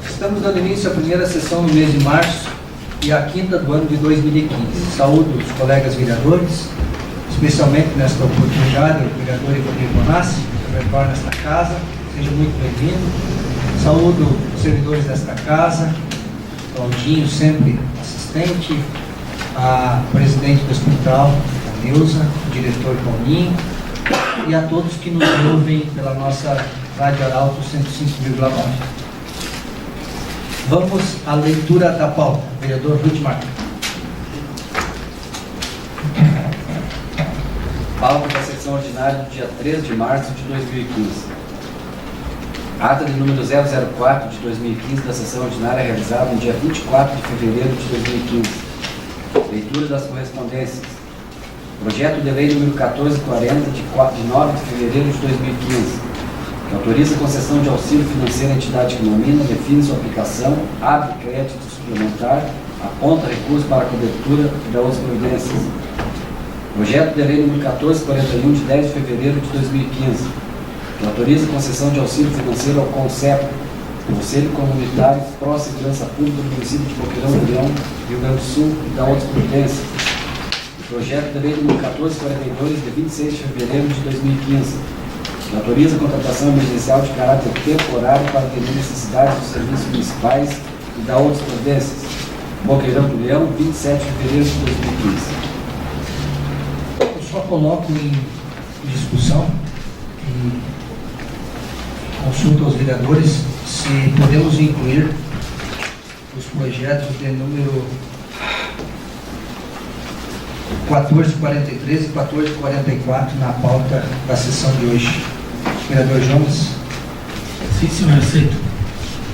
Estamos dando início à primeira sessão no mês de março e a quinta do ano de 2015. Saúdo os colegas vereadores, especialmente nesta oportunidade, o vereador Ivanir Bonassi, que retorna a esta casa. Seja muito bem-vindo. Saúdo os servidores desta casa, Claudinho, sempre assistente, a presidente do hospital, a Neuza, o diretor Paulinho, e a todos que nos ouvem pela nossa Rádio Arauto 105,9. Vamos à leitura da pauta. Vereador Ruth Marques. Pauta da sessão ordinária do dia 3 de março de 2015. Ata de número 004 de 2015 da sessão ordinária realizada no dia 24 de fevereiro de 2015. Leitura das correspondências. Projeto de lei número 1440 de 9 de fevereiro de 2015, que autoriza a concessão de auxílio financeiro à entidade que nomina, define sua aplicação, abre crédito suplementar, aponta recursos para a cobertura e dá outras providências. Projeto de lei número 1441 de 10 de fevereiro de 2015, que autoriza a concessão de auxílio financeiro ao CONCEP, Conselho Comunitário Pró Segurança Pública do município de Boqueirão do Leão, Rio Grande do Sul, e dá outras providências. Projeto de lei número 1442 de 26 de fevereiro de 2015, que autoriza a contratação emergencial de caráter temporário para atender necessidades dos serviços municipais e dá outras providências. Boqueirão do Leão, 27 de fevereiro de 2015. Eu só coloco em discussão e consulto aos vereadores se podemos incluir os projetos de número 1443 e 1444 na pauta da sessão de hoje. Vereador Jonas. Sim, senhor, aceito.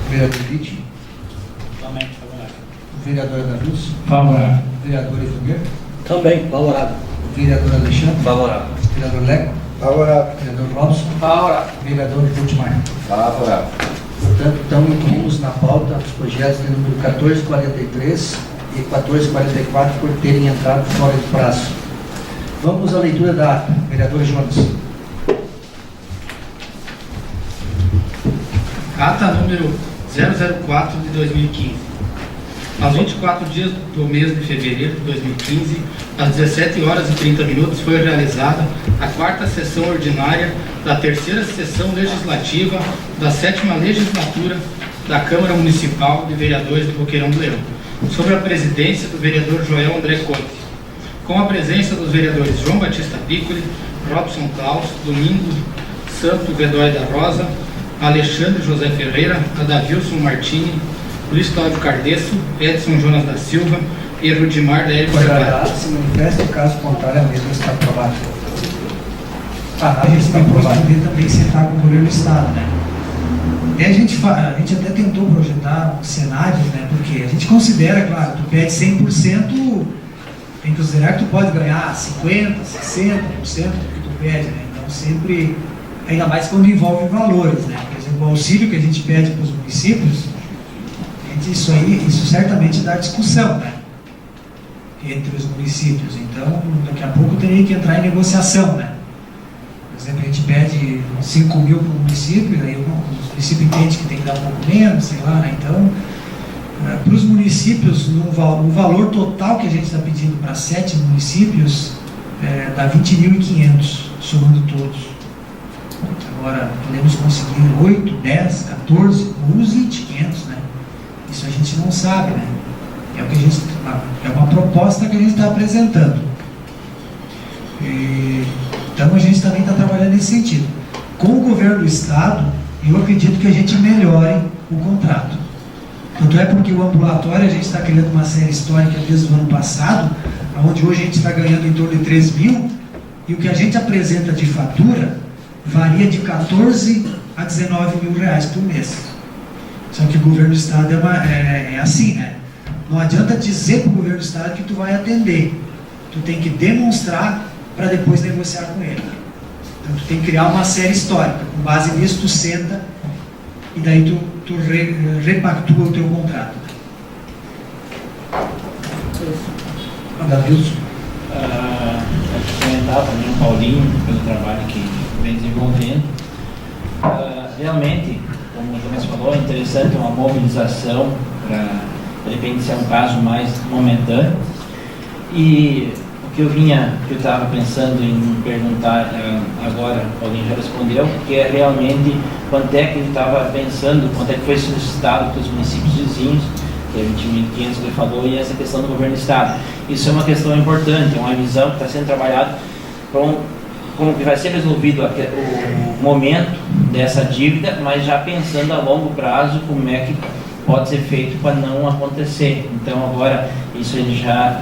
Vereador Litt. Também, favorável. Vereador Ana Luz. Favorável. Vereador Ivanir. Também, favorável. Vereador Alexandre. Favorável. Vereador Leco. Favorável. Vereador Robson. Favorável. Vereador Ruthmar. Favorável. Portanto, então incluímos na pauta os projetos de número 1443 e 1444 por terem entrado fora de prazo. Vamos à leitura da ata. Vereador Jonas. Ata número 004 de 2015. Aos 24 dias do mês de fevereiro de 2015, às 17 horas e 30 minutos, foi realizada a quarta sessão ordinária da terceira sessão legislativa da 7ª legislatura da Câmara Municipal de Vereadores de Boqueirão do Leão, sob a presidência do vereador Joel André Conte, com a presença dos vereadores João Batista Piccoli, Robson Klaus, Domingo Santo Godoy da Rosa, Alexandre José Ferreira, Adavilson Martini, Luiz Cláudio Cardeço, Edson Jonas da Silva e Rudimar da Érico Ferrari. Se manifeste, caso contrário, a mesma está aprovada. A gente tem que ver também se está com o governo do Estado, né? E a gente até tentou projetar cenários, né? Porque a gente considera, claro, tu pede 100%, tem que considerar que tu pode ganhar 50%, 60% do que tu pede, né? Então sempre, ainda mais quando envolve valores, né? Por exemplo, o auxílio que a gente pede para os municípios, isso certamente dá discussão, né? Entre os municípios. Então, daqui a pouco teria que entrar em negociação, né? Por exemplo, a gente pede 5 mil para o município, aí o município entende que tem que dar um pouco menos, sei lá, né? Então, para os municípios, o valor total que a gente está pedindo para 7 municípios dá 20.500, somando todos. Agora, podemos conseguir 8, 10, 14, uns 20.500, né? Isso a gente não sabe, né? É uma proposta que a gente está apresentando. Então a gente também está trabalhando nesse sentido. Com o governo do Estado, eu acredito que a gente melhore o contrato. Tanto é porque o ambulatório, a gente está criando uma série histórica desde o ano passado, onde hoje a gente está ganhando em torno de 3 mil, e o que a gente apresenta de fatura varia de 14 a 19 mil reais por mês. Só que o governo do Estado é assim, né? Não adianta dizer para o governo do Estado que tu vai atender. Tu tem que demonstrar para depois negociar com ele. Então tu tem que criar uma série histórica. Com base nisso tu senta e daí tu repactua o teu contrato. Adavilson. Comentar também o Paulinho pelo trabalho que vem desenvolvendo. Realmente como o Jonas falou, é interessante uma mobilização para, de repente, ser um caso mais momentâneo. E o que eu estava pensando em perguntar agora, alguém já respondeu, que é realmente quanto é que ele estava pensando, quanto é que foi solicitado para os municípios vizinhos, que é 20.500 que ele falou, e essa questão do governo do Estado. Isso é uma questão importante, é uma visão que está sendo trabalhada como que vai ser resolvido o momento dessa dívida, mas já pensando a longo prazo como é que pode ser feito para não acontecer. Então agora isso ele já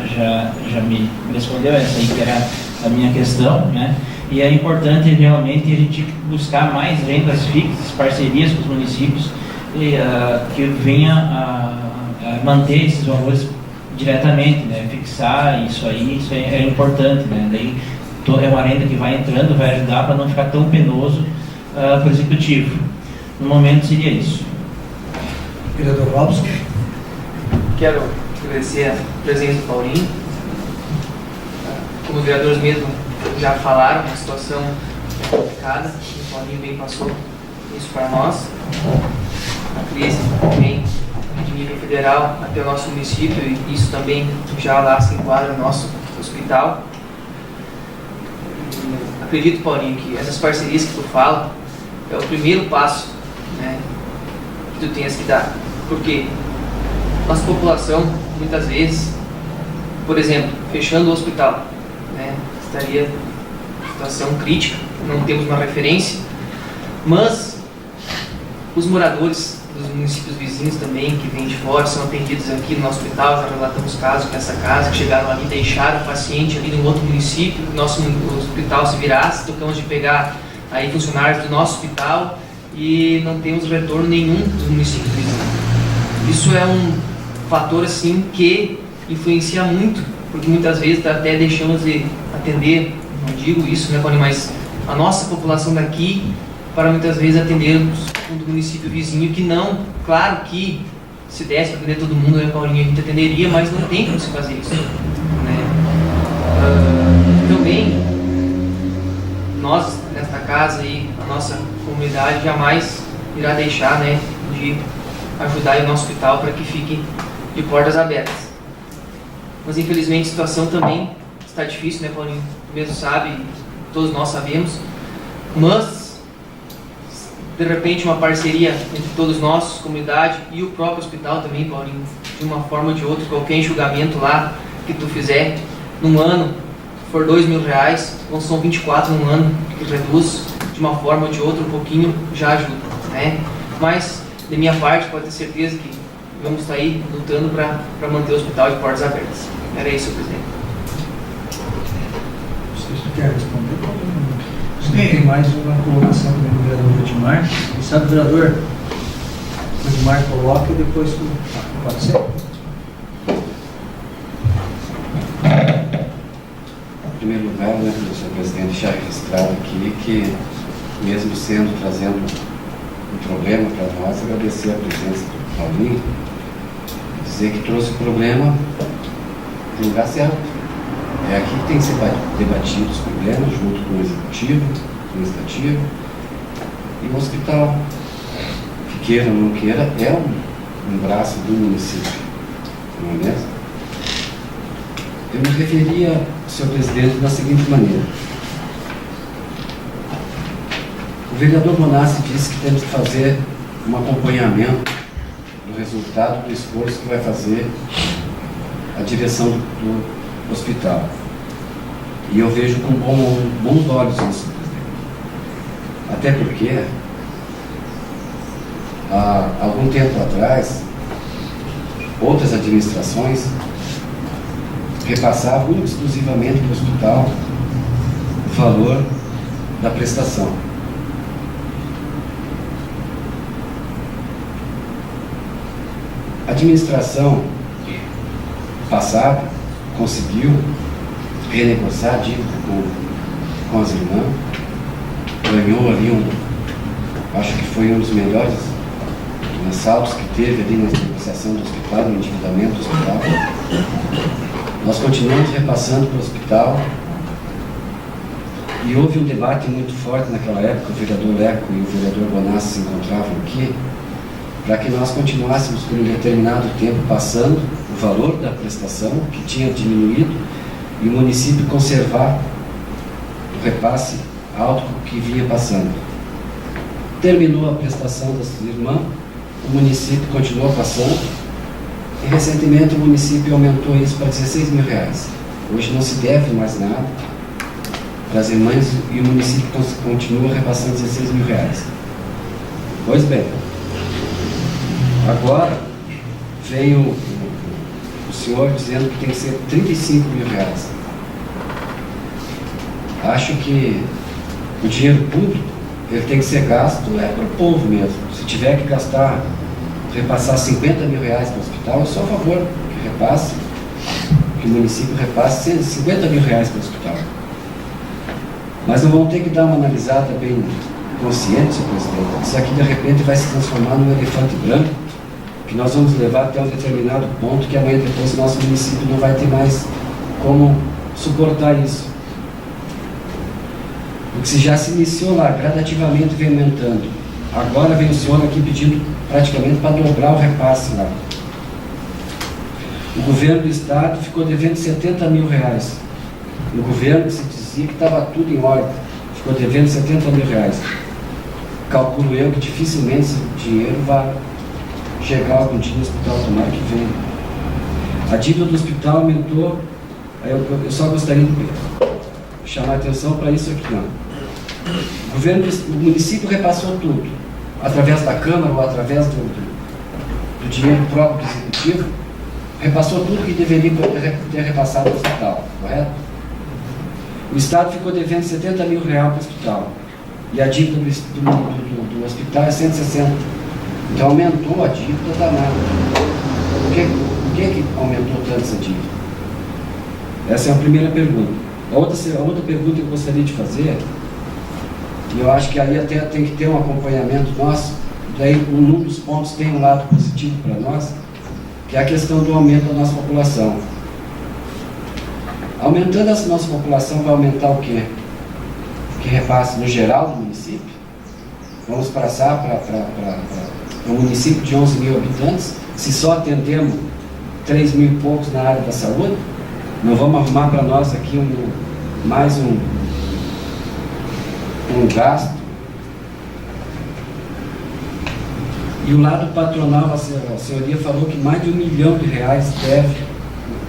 me respondeu, essa aí que era a minha questão, né? E é importante realmente a gente buscar mais rendas fixas, parcerias com os municípios que venha a manter esses valores diretamente, né? Fixar isso é importante, né? Daí é uma renda que vai entrando, vai ajudar para não ficar tão penoso para o executivo. No momento seria isso. Vereador Robson. Quero agradecer a presença do Paulinho. Como os vereadores mesmo já falaram, a situação é complicada, o Paulinho bem passou isso para nós. A crise vem de nível federal até o nosso município, e isso também já lá se enquadra no nosso hospital. E acredito, Paulinho, que essas parcerias que tu fala é o primeiro passo, né, que tu tens que dar. Porque nossa população, muitas vezes, por exemplo, fechando o hospital, né, estaria em situação crítica, não temos uma referência, mas os moradores dos municípios vizinhos também, que vêm de fora, são atendidos aqui no hospital. Já relatamos casos nessa casa, que chegaram ali e deixaram o paciente ali no outro município, o nosso hospital se virasse, tocamos de pegar aí funcionários do nosso hospital e não temos retorno nenhum dos municípios vizinhos. Isso é um fator assim que influencia muito, porque muitas vezes até deixamos de atender, não digo isso, né, Paulinho, mas a nossa população daqui, para muitas vezes atendermos um do município vizinho, que não, claro que se desse para atender todo mundo, né, Paulinho, a gente atenderia, mas não tem como se fazer isso, né? Também nós nesta casa e a nossa comunidade jamais irá deixar, né, de ajudar o nosso hospital para que fique de portas abertas. Mas infelizmente a situação também está difícil, né, Paulinho? Tu mesmo sabe, todos nós sabemos, mas de repente uma parceria entre todos nós, comunidade e o próprio hospital também, Paulinho, de uma forma ou de outra, qualquer enxugamento lá que tu fizer num ano, se for R$2.000, então são 24 num ano, que reduz de uma forma ou de outra um pouquinho, já ajuda, né? Mas de minha parte, pode ter certeza que vamos estar aí lutando para manter o hospital de portas abertas. Era isso, presidente. Vocês querem responder? Tem mais uma colocação do vereador Edmar. Sabe, vereador? O Edmar coloca e depois tu. Pode ser? Em primeiro lugar, né, senhor presidente, deixar registrado aqui que, mesmo trazendo um problema para nós, agradecer a presença do Paulinho, dizer que trouxe o problema no lugar certo. É aqui que tem que ser debatido os problemas, junto com o executivo, com o legislativo, e o hospital, que queira ou não queira, é um braço do município, não é mesmo? Eu me referia, senhor presidente, da seguinte maneira. O vereador Bonassi disse que temos que fazer um acompanhamento do resultado do esforço que vai fazer a direção do hospital. E eu vejo com bons olhos isso, presidente. Até porque, há algum tempo atrás, outras administrações repassavam exclusivamente para o hospital o valor da prestação. A administração passada conseguiu renegociar a dívida com as irmãs, ganhou ali acho que foi um dos melhores saltos que teve ali na negociação do hospital, no endividamento do hospital. Nós continuamos repassando para o hospital E houve um debate muito forte naquela época, o vereador Leco e o vereador Bonassi se encontravam aqui, para que nós continuássemos por um determinado tempo passando o valor da prestação, que tinha diminuído, e o município conservar o repasse alto que vinha passando. Terminou a prestação das irmãs, o município continuou passando, e recentemente o município aumentou isso para 16 mil reais. Hoje não se deve mais nada para as irmãs e o município continua repassando 16 mil reais. Pois bem, agora veio o senhor dizendo que tem que ser 35 mil reais. Acho que o dinheiro público ele tem que ser gasto para o povo mesmo. Se tiver que gastar, repassar 50 mil reais para o hospital, eu sou a favor que repasse, que o município repasse 50 mil reais para o hospital. Mas não vão ter que dar uma analisada bem consciente, senhor presidente. Isso aqui de repente vai se transformar num elefante branco, que nós vamos levar até um determinado ponto que amanhã depois o nosso município não vai ter mais como suportar isso. Porque se já se iniciou lá, gradativamente vem aumentando. Agora vem o senhor aqui pedindo praticamente para dobrar o repasse lá. O governo do estado ficou devendo 70 mil reais. O governo se dizia que estava tudo em ordem, ficou devendo 70 mil reais. Calculo eu que dificilmente esse dinheiro vai chegar algum dia no hospital, tomara que venha. A dívida do hospital aumentou, eu só gostaria de chamar a atenção para isso aqui, ó. O município repassou tudo, através da Câmara ou através do dinheiro próprio do Executivo, repassou tudo que deveria ter repassado ao hospital, correto? O Estado ficou devendo 70 mil reais para o hospital, e a dívida do hospital é 160. Então aumentou a dívida danada. Por que aumentou tanto essa dívida? Essa é a primeira pergunta. A outra pergunta que eu gostaria de fazer, e eu acho que aí até tem que ter um acompanhamento nosso, daí um dos pontos tem um lado positivo para nós, que é a questão do aumento da nossa população. Aumentando essa nossa população vai aumentar o quê? Que repasse no geral do município. Vamos passar para um município de 11 mil habitantes, se só atendemos 3 mil e poucos na área da saúde, não vamos arrumar para nós aqui mais um gasto. E o lado patronal, a senhoria falou que mais de R$1 milhão deve.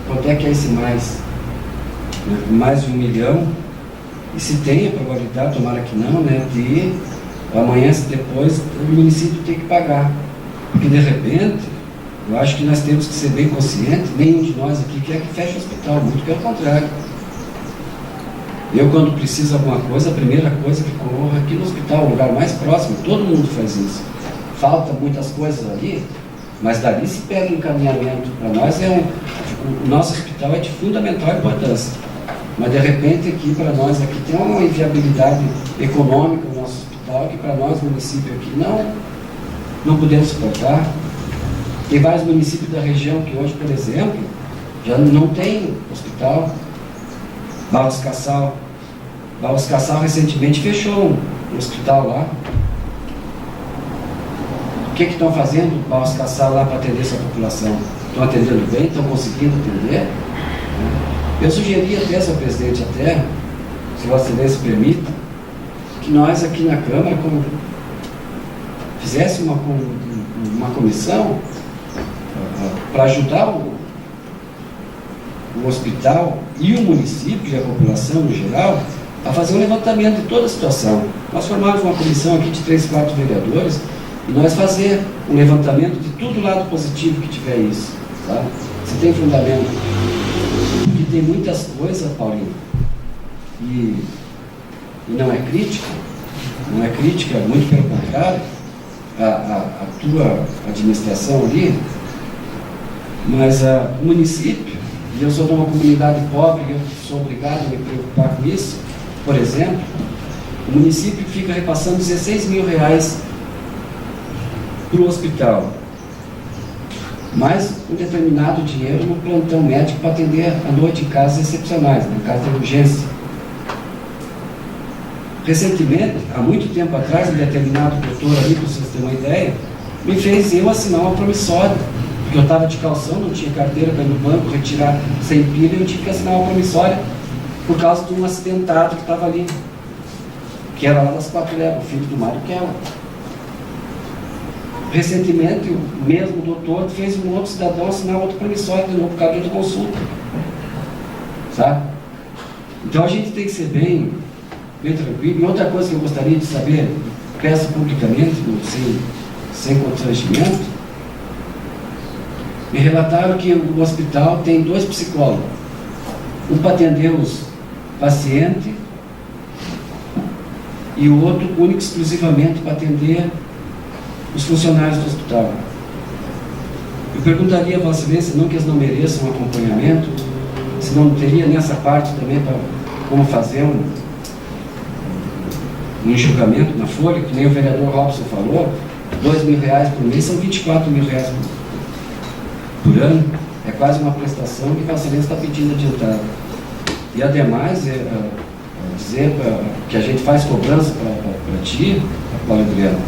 Quanto é que é esse mais? Mais de R$1 milhão. E se tem a probabilidade, tomara que não, né, de amanhã, se depois, o município tem que pagar. Porque de repente, eu acho que nós temos que ser bem conscientes, nenhum de nós aqui quer que feche o hospital, muito pelo contrário. Eu, quando preciso de alguma coisa, a primeira coisa que corro aqui no hospital, o lugar mais próximo, todo mundo faz isso. Falta muitas coisas ali, mas dali se pega encaminhamento. Para nós, o nosso hospital é de fundamental importância. Mas de repente aqui, para nós, aqui tem uma inviabilidade econômica no nosso hospital, que para nós, município aqui, não podemos suportar. Tem vários municípios da região que hoje, por exemplo, já não tem hospital. Barros Cassal recentemente fechou um hospital lá. O que estão fazendo Barros Cassal lá para atender essa população? Estão atendendo bem? Estão conseguindo atender? Eu sugeri até, senhor presidente, se Vossa Excelência permita, que nós aqui na Câmara fizéssemos uma comissão para ajudar o hospital e o município e a população no geral a fazer um levantamento de toda a situação. Nós formamos uma comissão aqui de 3, 4 vereadores e nós fazer um levantamento de tudo o lado positivo que tiver isso, sabe? Se tem fundamento. Porque tem muitas coisas, Paulinho, e não é crítica, muito pelo contrário, a tua administração ali, mas o município, e eu sou de uma comunidade pobre e eu sou obrigado a me preocupar com isso, por exemplo, o município fica repassando 16 mil reais para o hospital, mais um determinado dinheiro no plantão médico para atender à noite em casos excepcionais, no caso de urgência. Recentemente, há muito tempo atrás, um determinado doutor ali, para vocês terem uma ideia, me fez eu assinar uma promissória, porque eu estava de calção, não tinha carteira para ir no banco, retirar sem pilha, e eu tive que assinar uma promissória por causa de um acidentado que estava ali, que era lá das Quatro Léguas, o filho do Mário Keller. Recentemente, o mesmo doutor fez um outro cidadão assinar outra promissória de novo por causa de outra consulta. Sabe? Então a gente tem que ser bem tranquilo. E outra coisa que eu gostaria de saber, peço publicamente, sem constrangimento, me relataram que o hospital tem 2 psicólogos. Um para atender os pacientes e o outro único exclusivamente para atender os funcionários do hospital. Eu perguntaria a Vossa Excelência, não que eles não mereçam um acompanhamento, se não teria nessa parte também para como fazer um enxugamento na folha, que nem o vereador Robson falou, R$2.000 por mês são R$24.000 por ano, é quase uma prestação que Vossa Excelência está pedindo adiantada. E ademais, dizer que a gente faz cobrança para ti, Paulo Adriano,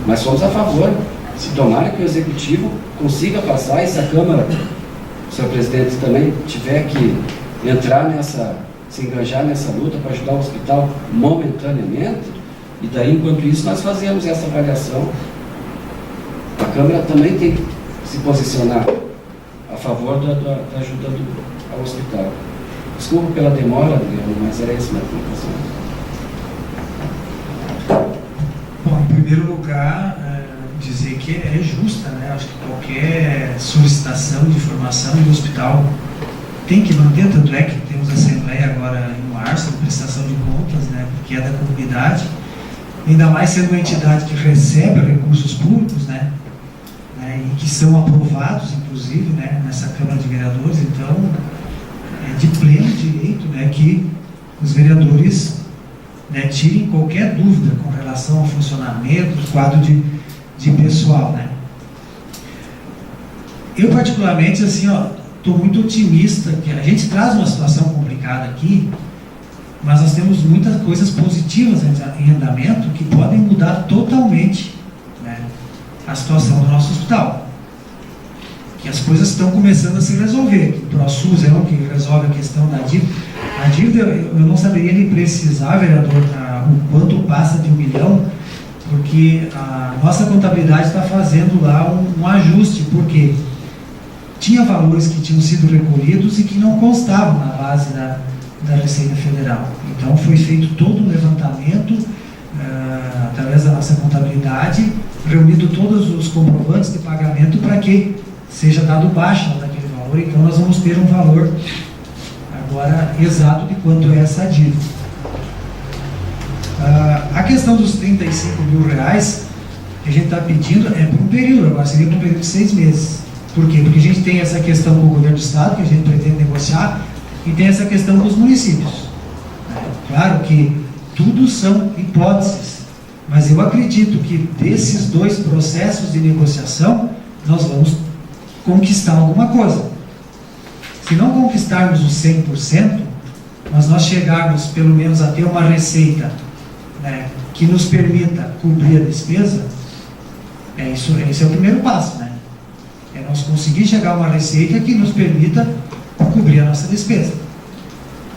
mas somos a favor, se tomara que o Executivo consiga passar, e se a Câmara, o senhor presidente também tiver que entrar se engajar nessa luta para ajudar o hospital momentaneamente, e daí, enquanto isso, nós fazemos essa avaliação. A Câmara também tem que se posicionar a favor da ajuda ao hospital. Desculpa pela demora, Adriano, mas era isso na comunicação. Bom, em primeiro lugar, dizer que é justa, né? Acho que qualquer solicitação de informação do hospital tem que manter, tanto é que temos a Assembleia agora em março, de prestação de contas, né? Porque é da comunidade, ainda mais sendo uma entidade que recebe recursos públicos, né? E que são aprovados, inclusive, né? Nessa Câmara de Vereadores, então é de pleno direito, né? Que os vereadores, né, tirem qualquer dúvida com relação ao funcionamento do quadro de pessoal, né? Eu, particularmente, assim, estou muito otimista, que a gente traz uma situação complicada aqui, mas nós temos muitas coisas positivas em andamento que podem mudar totalmente, né, a situação do nosso hospital. Que as coisas estão começando a se resolver. O ProSUS é o que resolve a questão da dívida. A dívida, eu não saberia nem precisar, vereador, o quanto passa de 1 milhão, porque a nossa contabilidade está fazendo lá um ajuste, porque tinha valores que tinham sido recolhidos e que não constavam na base da Receita Federal. Então foi feito todo um levantamento através da nossa contabilidade, reunido todos os comprovantes de pagamento para que seja dado baixa daquele valor. Então nós vamos ter um valor agora exato de quanto é essa dívida. A questão dos R$35.000 que a gente está pedindo é por um período, agora seria por um período de 6 meses. Por quê? Porque a gente tem essa questão com o governo do Estado, que a gente pretende negociar, e tem essa questão com os municípios. Claro que tudo são hipóteses, mas eu acredito que desses 2 processos de negociação, nós vamos conquistar alguma coisa. Se não conquistarmos os 100%, mas nós chegarmos pelo menos a ter uma receita, né, que nos permita cobrir a despesa, esse é o primeiro passo, né? É nós conseguir chegar a uma receita que nos permita cobrir a nossa despesa.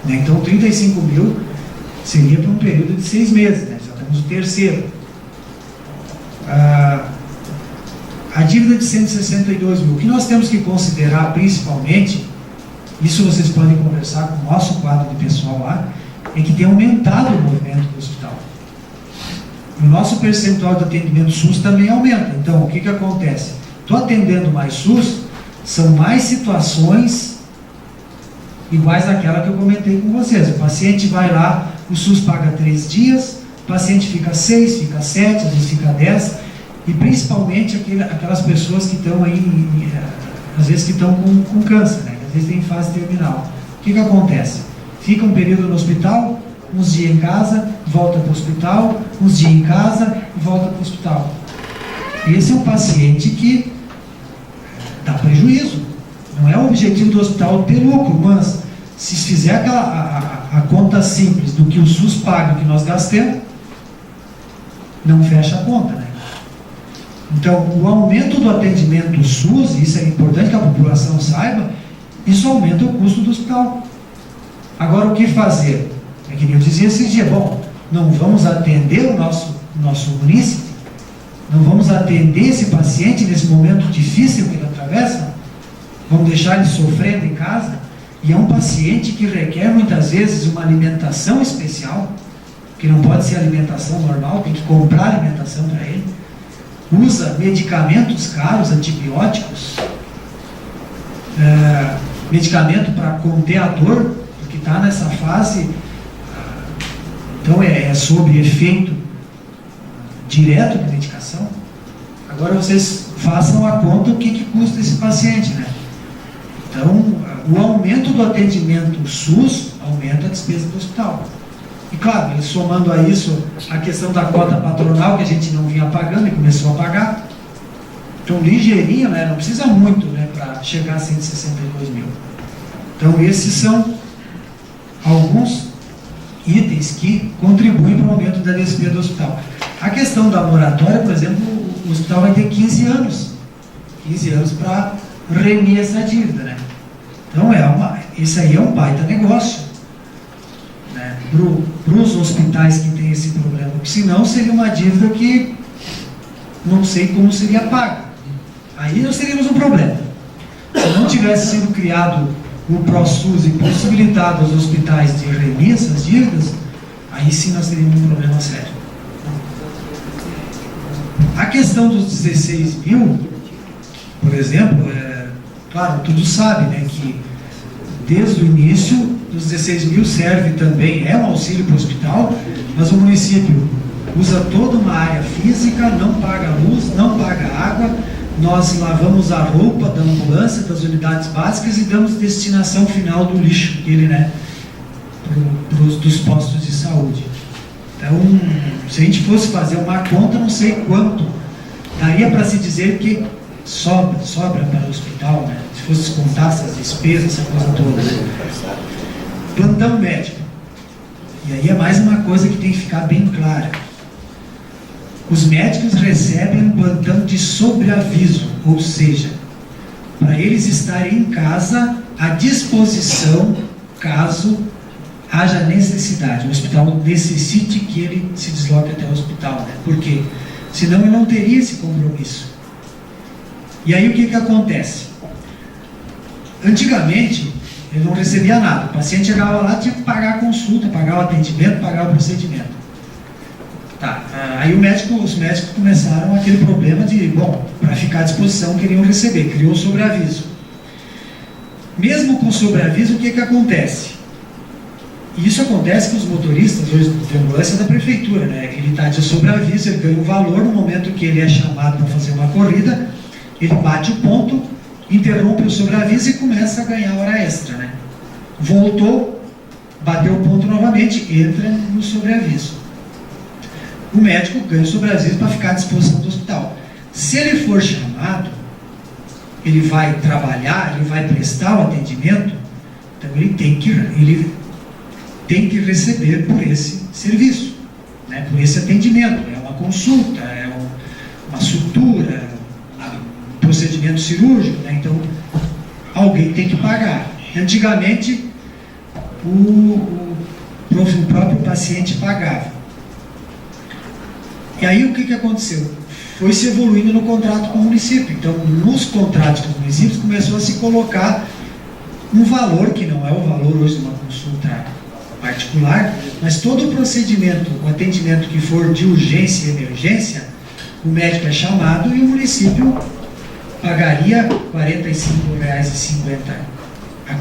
Né? Então, 35 mil seria para um período de 6 meses, né? Já temos o terceiro. A dívida de 162 mil, o que nós temos que considerar principalmente, isso vocês podem conversar com o nosso quadro de pessoal lá, é que tem aumentado o movimento do hospital. O nosso percentual de atendimento SUS também aumenta. Então, o que acontece? Estou atendendo mais SUS, são mais situações iguais àquela que eu comentei com vocês. O paciente vai lá, o SUS paga 3 dias, o paciente fica 6, fica 7, às vezes fica 10, e principalmente aquelas pessoas que estão aí, às vezes que estão com câncer, né? Às vezes tem fase terminal. O que acontece? Fica um período no hospital, uns dias em casa, volta para o hospital, uns dias em casa e volta para o hospital. Esse é um paciente que dá prejuízo. Não é o objetivo do hospital ter lucro, mas se fizer a conta simples do que o SUS paga, o que nós gastamos, não fecha a conta, né? Então, o aumento do atendimento SUS, isso é importante que a população saiba, isso aumenta o custo do hospital. Agora, o que fazer? É que eu dizia esses dias, bom, não vamos atender o nosso munícipe, não vamos atender esse paciente nesse momento difícil que ele atravessa, vamos deixar ele sofrendo em casa, e é um paciente que requer muitas vezes uma alimentação especial, que não pode ser alimentação normal, tem que comprar alimentação para ele, usa medicamentos caros, antibióticos, medicamento para conter a dor, porque está nessa fase, então é sob efeito direto da medicação. Agora vocês façam a conta o que custa esse paciente, né? Então, o aumento do atendimento SUS aumenta a despesa do hospital. E claro, somando a isso a questão da cota patronal, que a gente não vinha pagando e começou a pagar. Então, ligeirinho, né? Não precisa muito, né, para chegar a 162 mil. Então, esses são alguns itens que contribuem para o aumento da despesa do hospital. A questão da moratória, por exemplo, o hospital vai ter 15 anos para remir essa dívida, né? Então, isso aí é um baita negócio, né, para os hospitais que têm esse problema, porque senão seria uma dívida que não sei como seria paga. Aí nós teríamos um problema. Se não tivesse sido criado o ProSUS e possibilitado aos hospitais de remir essas dívidas, aí sim nós teríamos um problema sério. A questão dos 16 mil, por exemplo, claro, todos sabem, né, que desde o início, os 16 mil serve também, é um auxílio para o hospital, mas o município usa toda uma área física, não paga luz, não paga água, nós lavamos a roupa da ambulância, das unidades básicas e damos destinação final do lixo dele, né, dos postos de saúde. Então, se a gente fosse fazer uma conta, não sei quanto, daria para se dizer que sobra para o hospital, né? Se fosse descontar essas despesas, essa coisa toda, né? Plantão médico. E aí é mais uma coisa que tem que ficar bem clara. Os médicos recebem um plantão de sobreaviso, ou seja, para eles estarem em casa à disposição caso haja necessidade, o hospital necessite que ele se desloque até o hospital, né? Por quê? Senão ele não teria esse compromisso. E aí o que acontece? Antigamente, ele não recebia nada. O paciente chegava lá, tinha que pagar a consulta, pagar o atendimento, pagar o procedimento. Tá. Aí os médicos começaram aquele problema de, bom, para ficar à disposição, queriam receber, criou o sobreaviso. Mesmo com sobreaviso, o que acontece? E isso acontece com os motoristas hoje de ambulância da prefeitura, né? Ele está de sobreaviso, ele ganha um valor, no momento que ele é chamado para fazer uma corrida, ele bate o ponto, interrompe o sobreaviso e começa a ganhar hora extra, né? Voltou, bateu o ponto novamente, entra no sobreaviso. O médico ganha o sobreaviso para ficar à disposição do hospital. Se ele for chamado, ele vai trabalhar, ele vai prestar o atendimento, então ele tem que receber por esse serviço, né? Por esse atendimento. É uma consulta, é uma sutura, um procedimento cirúrgico, né? Então alguém tem que pagar. Antigamente o próprio paciente pagava. E aí o que aconteceu? Foi se evoluindo no contrato com o município. Então, nos contratos com os municípios começou a se colocar um valor, que não é o valor hoje de uma consulta particular, mas todo o procedimento, o atendimento que for de urgência e emergência, o médico é chamado e o município pagaria R$ 45,50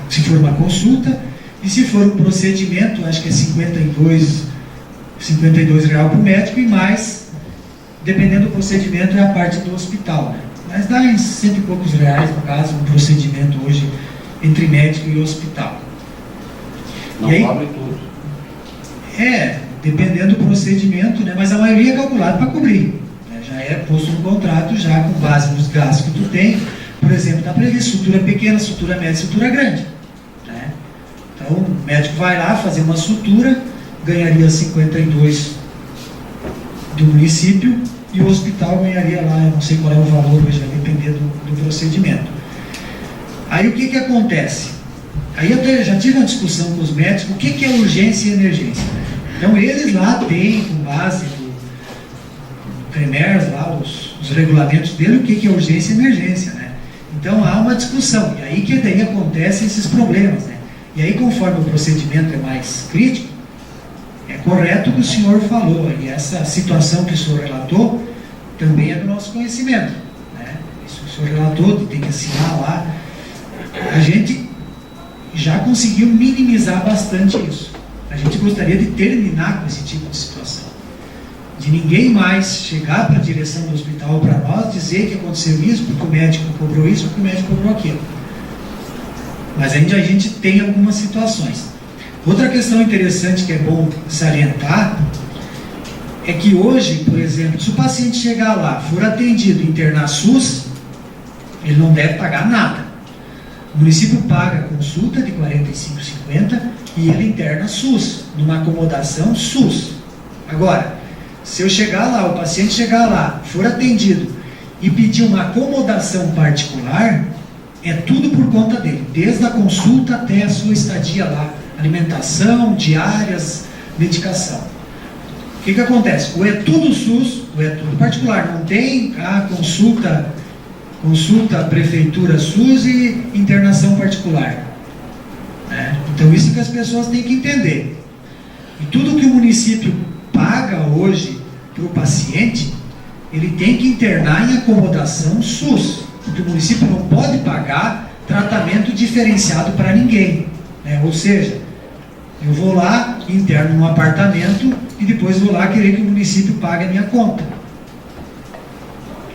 se for uma consulta, e se for um procedimento, acho que é R$ 52 reais para o médico, e mais, dependendo do procedimento, é a parte do hospital, né? Mas dá em R$ 100 e poucos reais, no caso, um procedimento hoje entre médico e hospital. Não cobre tudo. Dependendo do procedimento, né? Mas a maioria é calculado para cobrir, né? Já é posto no contrato, já com base nos gastos que tu tem. Por exemplo, está previsto sutura pequena, sutura média, sutura grande, né? Então, Então, o médico vai lá fazer uma sutura, ganharia 52 do município, e o hospital ganharia lá, eu não sei qual é o valor, mas vai depender do procedimento. Aí o que acontece? Aí eu já tive uma discussão com os médicos, o que é urgência e emergência. Então eles lá têm, com base no CREMERS, lá, os regulamentos dele, o que é urgência e emergência, né? Então há uma discussão, e aí que daí acontecem esses problemas, né? E aí, conforme o procedimento é mais crítico, é correto o que o senhor falou, e essa situação que o senhor relatou também é do nosso conhecimento, né? Isso que o senhor relatou, de ter que assinar lá, a gente já conseguiu minimizar bastante isso. A gente gostaria de terminar com esse tipo de situação, de ninguém mais chegar para a direção do hospital para nós dizer que aconteceu isso, porque o médico cobrou isso, porque o médico cobrou aquilo. Mas ainda a gente tem algumas situações. Outra questão interessante que é bom salientar é que hoje, por exemplo, se o paciente chegar lá, for atendido internar SUS, ele não deve pagar nada. O município paga a consulta de R$ 45,50 e ele interna SUS, numa acomodação SUS. Agora, se eu chegar lá, o paciente chegar lá, for atendido e pedir uma acomodação particular, é tudo por conta dele, desde a consulta até a sua estadia lá, alimentação, diárias, medicação. O que acontece? Ou é tudo SUS, ou é tudo particular, não tem a consulta prefeitura SUS e internação particular, né? Então isso que as pessoas têm que entender. E tudo que o município paga hoje para o paciente, ele tem que internar em acomodação SUS, porque o município não pode pagar tratamento diferenciado para ninguém, né? Ou seja, eu vou lá, interno num apartamento e depois vou lá querer que o município pague a minha conta.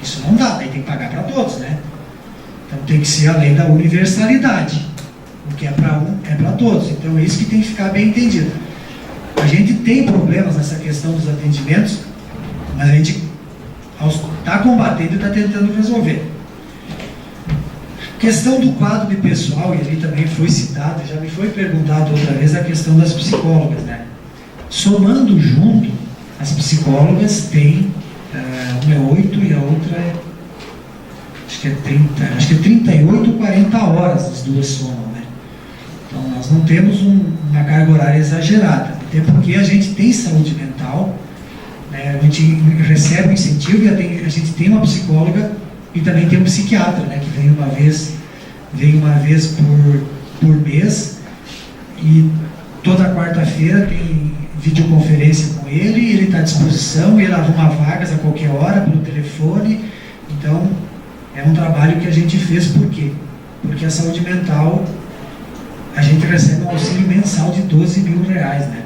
Isso não dá, daí tem que pagar para todos, né? Então tem que ser a lei da universalidade. O que é para um, é para todos. Então é isso que tem que ficar bem entendido. A gente tem problemas nessa questão dos atendimentos, mas a gente está combatendo e está tentando resolver. Questão do quadro de pessoal, e ali também foi citado, já me foi perguntado outra vez a questão das psicólogas, né? Somando junto, as psicólogas têm, uma é 8 e a outra é, acho que é 38 ou 40 horas, as duas somam, né? Então nós não temos uma carga horária exagerada, até porque a gente tem saúde mental, né? A gente recebe um incentivo e a gente tem uma psicóloga e também tem um psiquiatra, né, que vem uma vez por mês, e toda quarta-feira tem videoconferência com ele, e ele está à disposição, e ele arruma vagas a qualquer hora pelo telefone. Então é um trabalho que a gente fez. Por quê? Porque a saúde mental, a gente recebe um auxílio mensal de R$12 mil, né?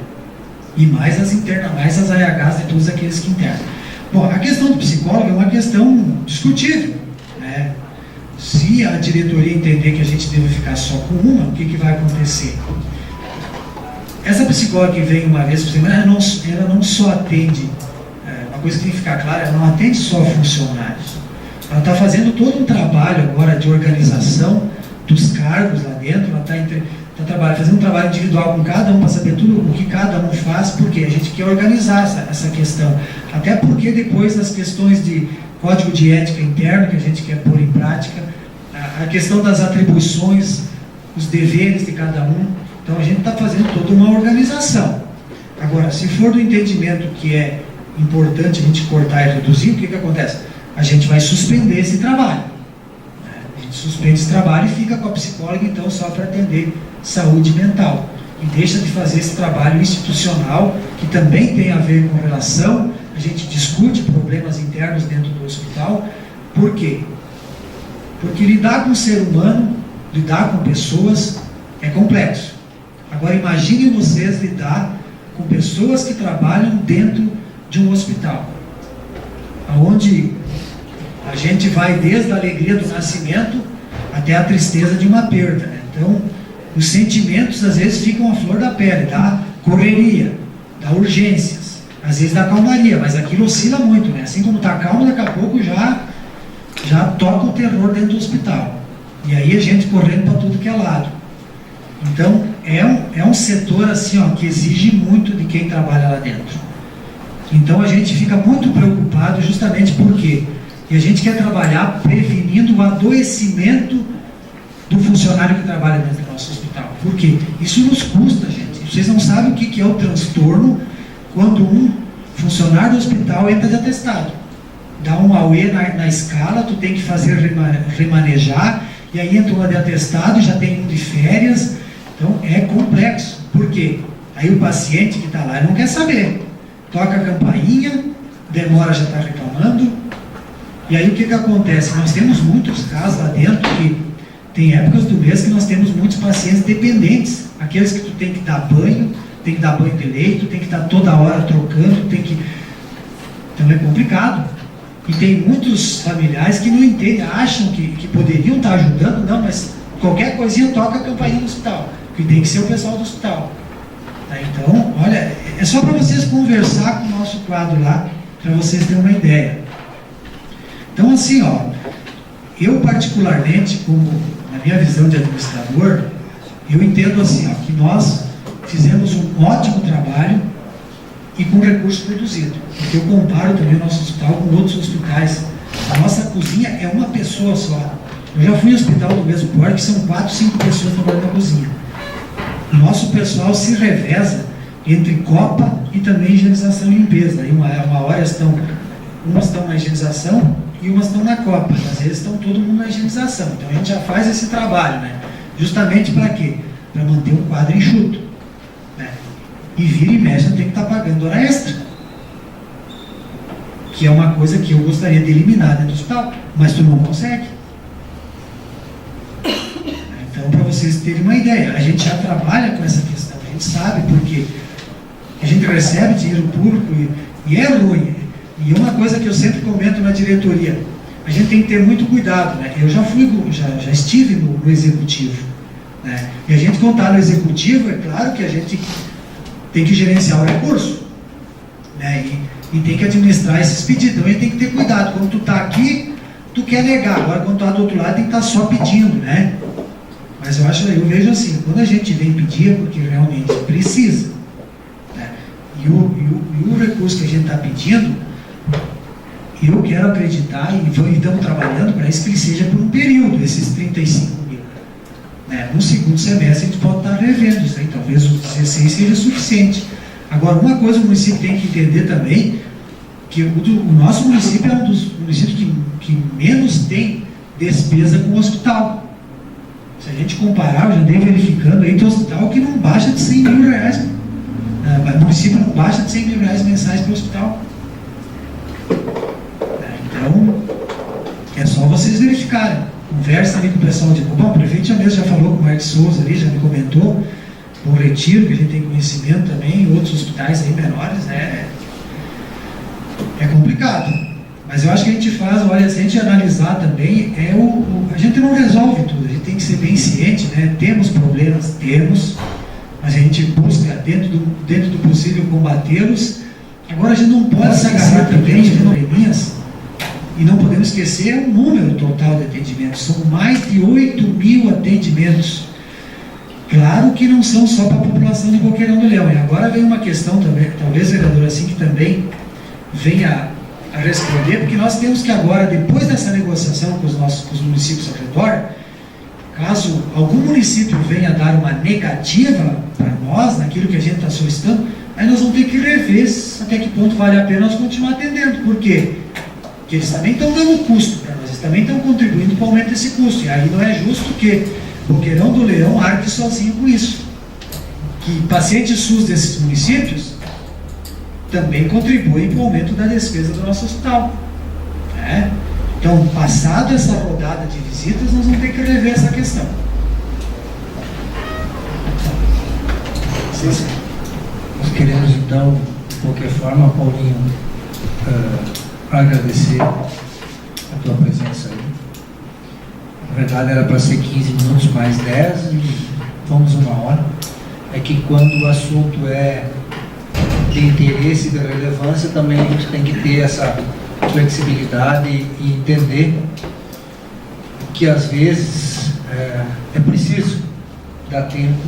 E mais as internas, mais as AHs de todos aqueles que internam. Bom, a questão do psicólogo é uma questão discutível, né? Se a diretoria entender que a gente deve ficar só com uma, o que vai acontecer? Essa psicóloga que vem uma vez por semana, ela não só atende, uma coisa que tem que ficar clara, ela não atende só funcionários. Ela está fazendo todo um trabalho agora de organização dos cargos lá dentro, ela está fazendo um trabalho individual com cada um para saber tudo o que cada um faz, porque a gente quer organizar essa questão. Até porque depois das questões de código de ética interno que a gente quer pôr em prática, a questão das atribuições, os deveres de cada um. Então a gente está fazendo toda uma organização. Agora, se for do entendimento que é importante a gente cortar e reduzir, o que acontece? A gente vai suspender esse trabalho. A gente suspende esse trabalho e fica com a psicóloga, então, só para atender saúde mental. E deixa de fazer esse trabalho institucional, que também tem a ver com relação, a gente discute problemas internos dentro do hospital. Por quê? Porque lidar com o ser humano, lidar com pessoas, é complexo. Agora imaginem vocês lidar com pessoas que trabalham dentro de um hospital, onde a gente vai desde a alegria do nascimento até a tristeza de uma perda, né? Então, os sentimentos às vezes ficam à flor da pele, dá correria, dá urgências, às vezes dá calmaria, mas aquilo oscila muito, né? Assim como está calmo, daqui a pouco já toca o terror dentro do hospital. E aí a gente correndo para tudo que é lado. Então, é um setor assim, ó, que exige muito de quem trabalha lá dentro. Então a gente fica muito preocupado justamente porque a gente quer trabalhar prevenindo o adoecimento do funcionário que trabalha dentro do nosso hospital. Por quê? Isso nos custa, gente. Vocês não sabem o que é o transtorno quando um funcionário do hospital entra de atestado. Dá um auê na escala, tu tem que fazer remanejar, e aí entra uma de atestado, já tem um de férias. Então é complexo. Por quê? Aí o paciente que está lá não quer saber. Toca a campainha, demora, já está reclamando. E aí o que acontece? Nós temos muitos casos lá dentro que tem épocas do mês que nós temos muitos pacientes dependentes. Aqueles que tu tem que dar banho, tem que dar banho de leite, tem que estar toda hora trocando, tem que... Então é complicado. E tem muitos familiares que não entendem, acham que poderiam estar ajudando, não, mas qualquer coisinha toca a campainha do hospital, que tem que ser o pessoal do hospital. Tá? Então, olha, é só para vocês conversar com o nosso quadro lá, para vocês terem uma ideia. Então, assim, ó, eu particularmente, como na minha visão de administrador, eu entendo assim, ó, que nós fizemos um ótimo trabalho e com recurso reduzido. Porque eu comparo também o nosso hospital com outros hospitais. A nossa cozinha é uma pessoa só. Eu já fui em hospital do mesmo porte, que são 4, 5 pessoas trabalhando na cozinha. O nosso pessoal se reveza entre copa e também higienização e limpeza. Aí uma hora umas estão na higienização e umas estão na copa. Às vezes estão todo mundo na higienização. Então a gente já faz esse trabalho, né? Justamente para quê? Para manter um quadro enxuto. Né? E vira e mexe, tem que estar pagando hora extra. Que é uma coisa que eu gostaria de eliminar dentro do hospital, mas tu não consegue. Então, para vocês terem uma ideia, a gente já trabalha com essa questão, a gente sabe porque a gente recebe dinheiro público e é ruim. E uma coisa que eu sempre comento na diretoria, a gente tem que ter muito cuidado, né? Eu já estive no executivo, né? E a gente contar no executivo, é claro que a gente tem que gerenciar o recurso, né? E tem que administrar esses pedidos. Então a gente tem que ter cuidado. Quando tu está aqui, tu quer negar. Agora quando tu está do outro lado, tem que estar só pedindo, né? Mas eu vejo assim, quando a gente vem pedir é porque realmente precisa, né? E o recurso que a gente está pedindo, eu quero acreditar e estamos trabalhando para isso que ele seja por um período, esses 35 mil. Né? No segundo semestre a gente pode estar revendo isso aí, talvez os 16 seja suficiente. Agora, uma coisa o município tem que entender também, que o nosso município é um dos municípios que menos tem despesa com o hospital. Se a gente comparar, eu já andei verificando, aí tem hospital que não baixa de 100 mil reais. O município não baixa de 100 mil reais mensais para o hospital. Então, é só vocês verificarem. Conversa ali com o pessoal de... Bom, o prefeito já falou com o Marcos Souza ali, já me comentou. Bom Retiro, que a gente tem conhecimento também, outros hospitais aí menores, né? É complicado. Mas eu acho que a gente faz, olha, se a gente analisar também, a gente não resolve tudo, a gente tem que ser bem ciente, né? Temos problemas, mas a gente busca, dentro do possível, combatê-los. Agora a gente não pode se agarrar também de probleminhas, e não podemos esquecer o número total de atendimentos. São mais de 8 mil atendimentos. Claro que não são só para a população de Boqueirão do Leão. E agora vem uma questão também, talvez, vereador, assim, que também venha a responder, porque nós temos que agora, depois dessa negociação com os municípios ao redor, caso algum município venha dar uma negativa para nós, naquilo que a gente está solicitando, aí nós vamos ter que rever até que ponto vale a pena nós continuar atendendo. Por quê? Porque eles também estão dando custo para nós, eles também estão contribuindo para o aumento desse custo. E aí não é justo que Boqueirão do Leão arque sozinho com isso. Que pacientes SUS desses municípios também contribuem para o aumento da despesa do nosso hospital. Né? Então, passado essa rodada de visitas, nós vamos ter que rever essa questão. Nós queremos, então, de qualquer forma, Paulinho, agradecer a tua presença aí. Na verdade, era para ser 15 minutos mais 10 e vamos 1 hora. É que quando o assunto é de interesse e de relevância, também a gente tem que ter essa flexibilidade e entender que às vezes é preciso dar tempo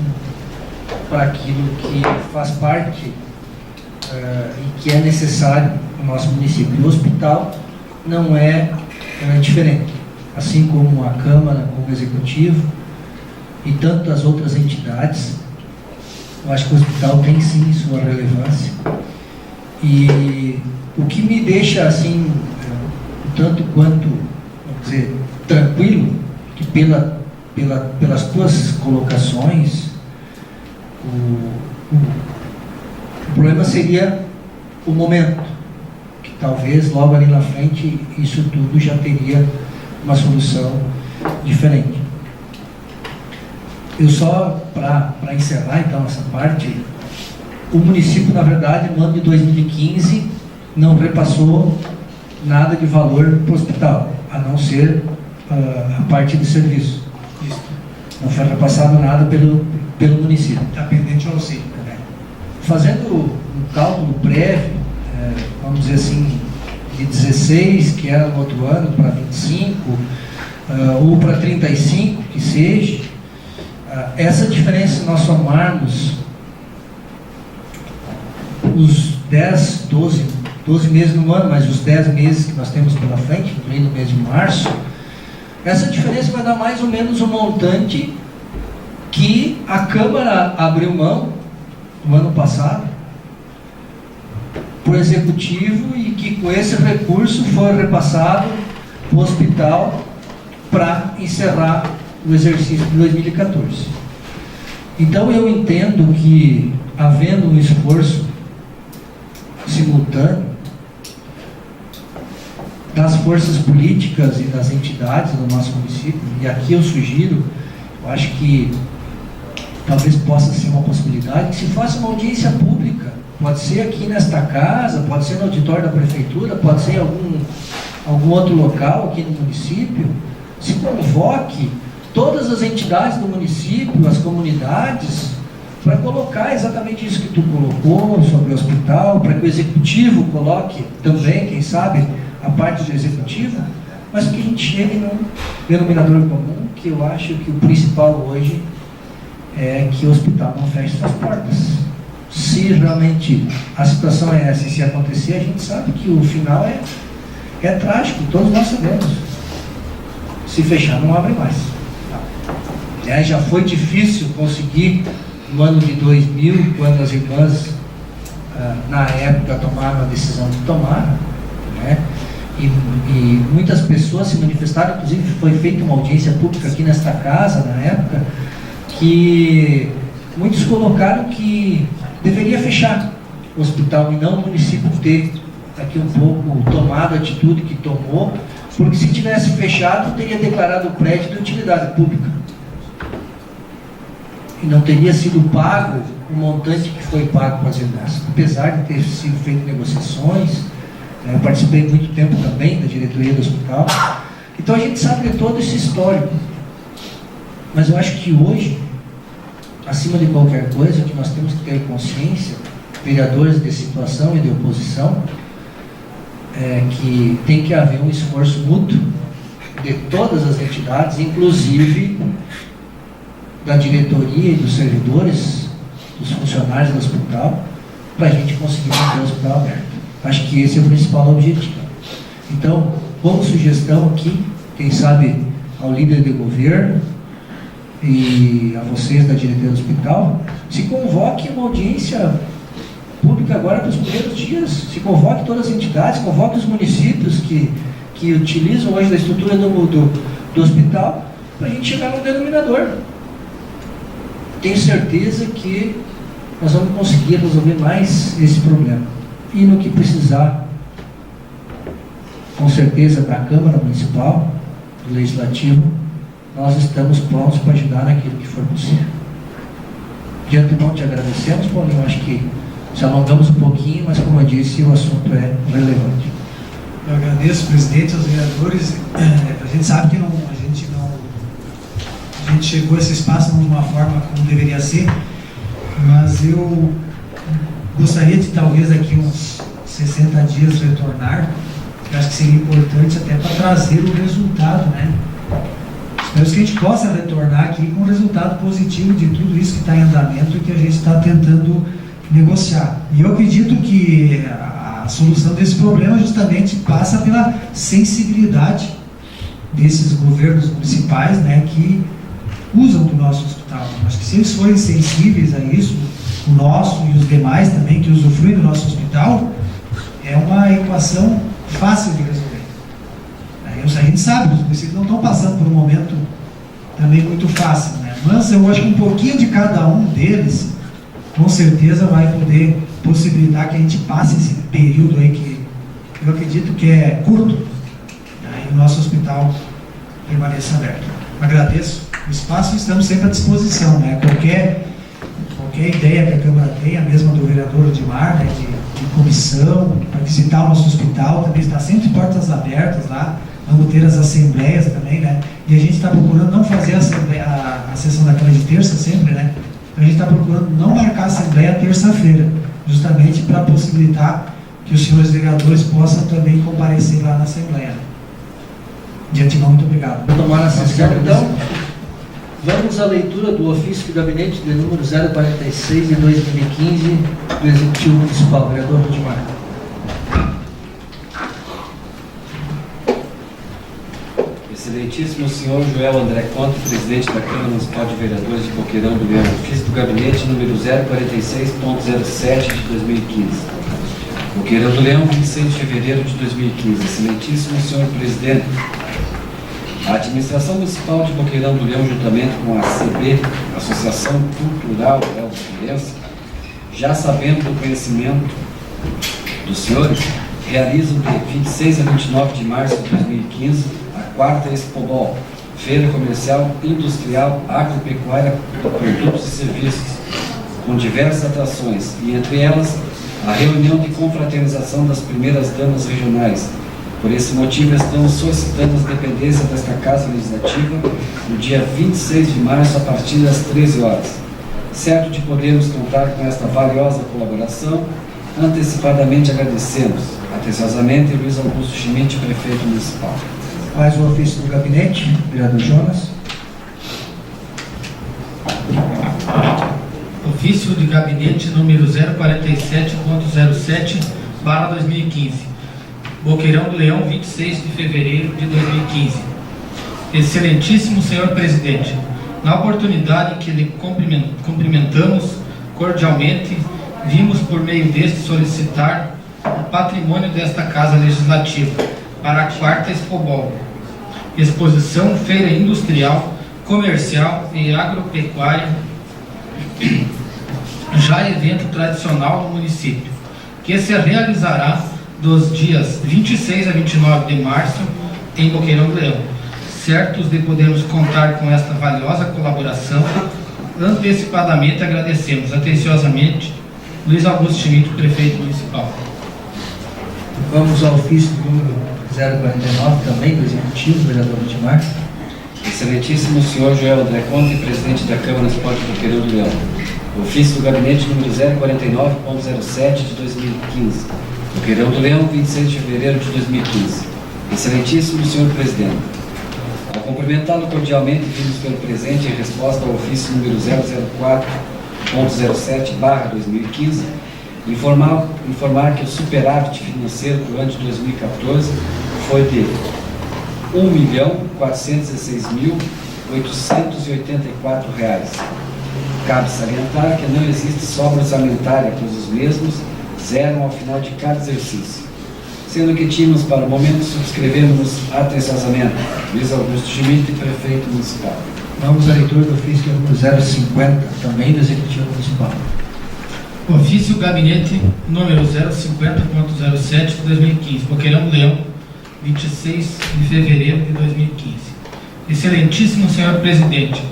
para aquilo que faz parte e que é necessário no nosso município. O hospital não é diferente, assim como a Câmara, como o Executivo e tantas outras entidades. Eu acho que o hospital tem sim sua relevância, e o que me deixa assim, tanto quanto, vamos dizer, tranquilo, que pelas tuas colocações, o problema seria o momento, que talvez logo ali na frente isso tudo já teria uma solução diferente. Eu só, para encerrar então essa parte, o município, na verdade, no ano de 2015, não repassou nada de valor para o hospital, a não ser a parte de serviço. Isso. Não foi repassado nada pelo município. Está pendente ao auxílio. Fazendo um cálculo prévio, vamos dizer assim, de 16, que era no outro ano, para 25, ou para 35, que seja, essa diferença, se nós somarmos os 10, 12 meses no ano, mas os 10 meses que nós temos pela frente, incluindo o mês de março, essa diferença vai dar mais ou menos o montante que a Câmara abriu mão no ano passado para o Executivo, e que com esse recurso foi repassado para o hospital para encerrar o exercício de 2014. Então eu entendo que, havendo um esforço simultâneo das forças políticas e das entidades do nosso município, e aqui eu sugiro, eu acho que talvez possa ser uma possibilidade, que se faça uma audiência pública, pode ser aqui nesta casa, pode ser no auditório da prefeitura, pode ser em algum outro local aqui no município, se convoque todas as entidades do município, as comunidades, para colocar exatamente isso que tu colocou sobre o hospital, para que o Executivo coloque também, quem sabe, a parte do Executivo, mas que a gente chegue num denominador comum, que eu acho que o principal hoje é que o hospital não feche suas portas. Se realmente a situação é essa, e se acontecer, a gente sabe que o final é trágico, todos nós sabemos. Se fechar, não abre mais. Já foi difícil conseguir, no ano de 2000, quando as irmãs, na época, tomaram a decisão que tomaram, né? E muitas pessoas se manifestaram, inclusive foi feita uma audiência pública aqui nesta casa, na época, que muitos colocaram que deveria fechar o hospital e não o município ter aqui um pouco tomado a atitude que tomou, porque se tivesse fechado, teria declarado o prédio de utilidade pública. E não teria sido pago o montante que foi pago para as irmãs. Apesar de ter sido feito negociações, eu participei muito tempo também da diretoria do hospital. Então a gente sabe de todo esse histórico. Mas eu acho que hoje, acima de qualquer coisa, que nós temos que ter consciência, vereadores de situação e de oposição, que tem que haver um esforço mútuo de todas as entidades, inclusive da diretoria e dos servidores, dos funcionários do hospital, para a gente conseguir manter o hospital aberto. Acho que esse é o principal objetivo. Então, como sugestão aqui, quem sabe ao líder de governo e a vocês da diretoria do hospital, se convoque uma audiência pública agora para os primeiros dias, se convoque todas as entidades, convoque os municípios que utilizam hoje da estrutura do hospital, para a gente chegar num denominador. Tenho certeza que nós vamos conseguir resolver mais esse problema. E no que precisar, com certeza, da Câmara Municipal, do Legislativo, nós estamos prontos para ajudar naquilo que for possível. De antemão te agradecemos, Paulinho. Acho que se alongamos um pouquinho, mas como eu disse, o assunto é relevante. Eu agradeço, presidente, aos vereadores. A gente sabe que a gente chegou a esse espaço de uma forma como deveria ser, mas eu gostaria de talvez daqui uns 60 dias retornar. Eu acho que seria importante até para trazer o resultado, né? Espero que a gente possa retornar aqui com um resultado positivo de tudo isso que está em andamento e que a gente está tentando negociar. E eu acredito que a solução desse problema justamente passa pela sensibilidade desses governos municipais, né, que usam do nosso hospital. Acho que se eles forem sensíveis a isso, o nosso e os demais também que usufruem do nosso hospital, é uma equação fácil de resolver. A gente sabe, os municípios não estão passando por um momento também muito fácil, né? Mas eu acho que um pouquinho de cada um deles, com certeza vai poder possibilitar que a gente passe esse período aí que eu acredito que é curto, né? E o nosso hospital permaneça aberto. Agradeço o espaço e estamos sempre à disposição, né? Qualquer ideia que a Câmara tenha, mesmo do vereador Odimar, né, de comissão, para visitar o nosso hospital, também está sempre de portas abertas lá. Vamos ter as assembleias também, né? E a gente está procurando não fazer a sessão daquela de terça sempre, né? Então a gente está procurando não marcar a assembleia terça-feira, justamente para possibilitar que os senhores vereadores possam também comparecer lá na assembleia. De antemão, muito obrigado. Vou tomar a sessão, então. Vamos à leitura do ofício do gabinete de número 046 de 2015 do Executivo Municipal. Vereador Odimar. Excelentíssimo senhor Joel André Conte, presidente da Câmara Municipal de Vereadores de Boqueirão do Leão, ofício do gabinete número 046.07 de 2015. Boqueirão do Leão, 26 de fevereiro de 2015. Excelentíssimo senhor presidente, a administração municipal de Boqueirão do Leão, juntamente com a ACB, Associação Cultural Elfo-Firense, já sabendo do conhecimento dos senhores, realizam de 26 a 29 de março de 2015 a quarta Expobol, Feira Comercial, Industrial, Agropecuária, Produtos e Serviços, com diversas atrações, e entre elas a reunião de confraternização das primeiras damas regionais. Por esse motivo, estamos solicitando as dependências desta Casa Legislativa no dia 26 de março, a partir das 13 horas. Certo de podermos contar com esta valiosa colaboração, antecipadamente agradecemos. Atenciosamente, Luiz Augusto Schmidt, prefeito municipal. Mais um ofício do gabinete, vereador Jonas. Ofício de gabinete número 047.07/2015. Boqueirão do Leão, 26 de fevereiro de 2015. Excelentíssimo senhor presidente, na oportunidade em que lhe cumprimentamos cordialmente, vimos por meio deste solicitar o patrimônio desta Casa Legislativa para a quarta Expobol, exposição, feira industrial, comercial e agropecuária, já evento tradicional no município, que se realizará dos dias 26 a 29 de março em Boqueirão do Leão. Certos de podermos contar com esta valiosa colaboração, antecipadamente agradecemos. Atenciosamente, Luiz Augusto Schmidt, prefeito municipal. Vamos ao ofício do número 049, também do Executivo, vereador Odimar. Excelentíssimo senhor Joel André Conte, presidente da Câmara Municipal de Boqueirão do Leão. Ofício do gabinete número 049.07 de 2015. Boqueirão do Leão, 26 de fevereiro de 2015. Excelentíssimo senhor presidente, ao cumprimentá-lo cordialmente, vimos pelo presente em resposta ao ofício número 004.07/2015, informar que o superávit financeiro do ano de 2014 foi de R$ 1.416.884. Cabe salientar que não existe sobra orçamentária, pois os mesmos zeram ao final de cada exercício. Sendo que tínhamos para o momento subscrevemos atenciosamente Luiz Augusto Schmidt, prefeito municipal. Vamos à leitura do ofício número 050, também do Executivo Municipal. Ofício gabinete número 050.07 de 2015, Boqueirão do Leão, 26 de fevereiro de 2015. Excelentíssimo senhor presidente,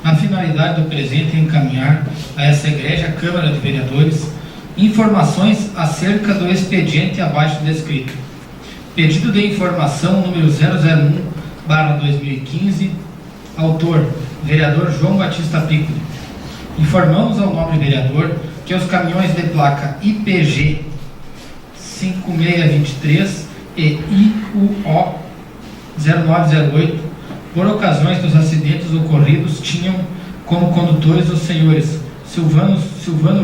na finalidade do presente encaminhar a essa egrégia Câmara de Vereadores informações acerca do expediente abaixo descrito. Pedido de informação número 001/2015, autor, vereador João Batista Piccoli. Informamos ao nobre vereador que os caminhões de placa IPG 5623 e IUO 0908 por ocasiões dos acidentes ocorridos, tinham como condutores os senhores Silvano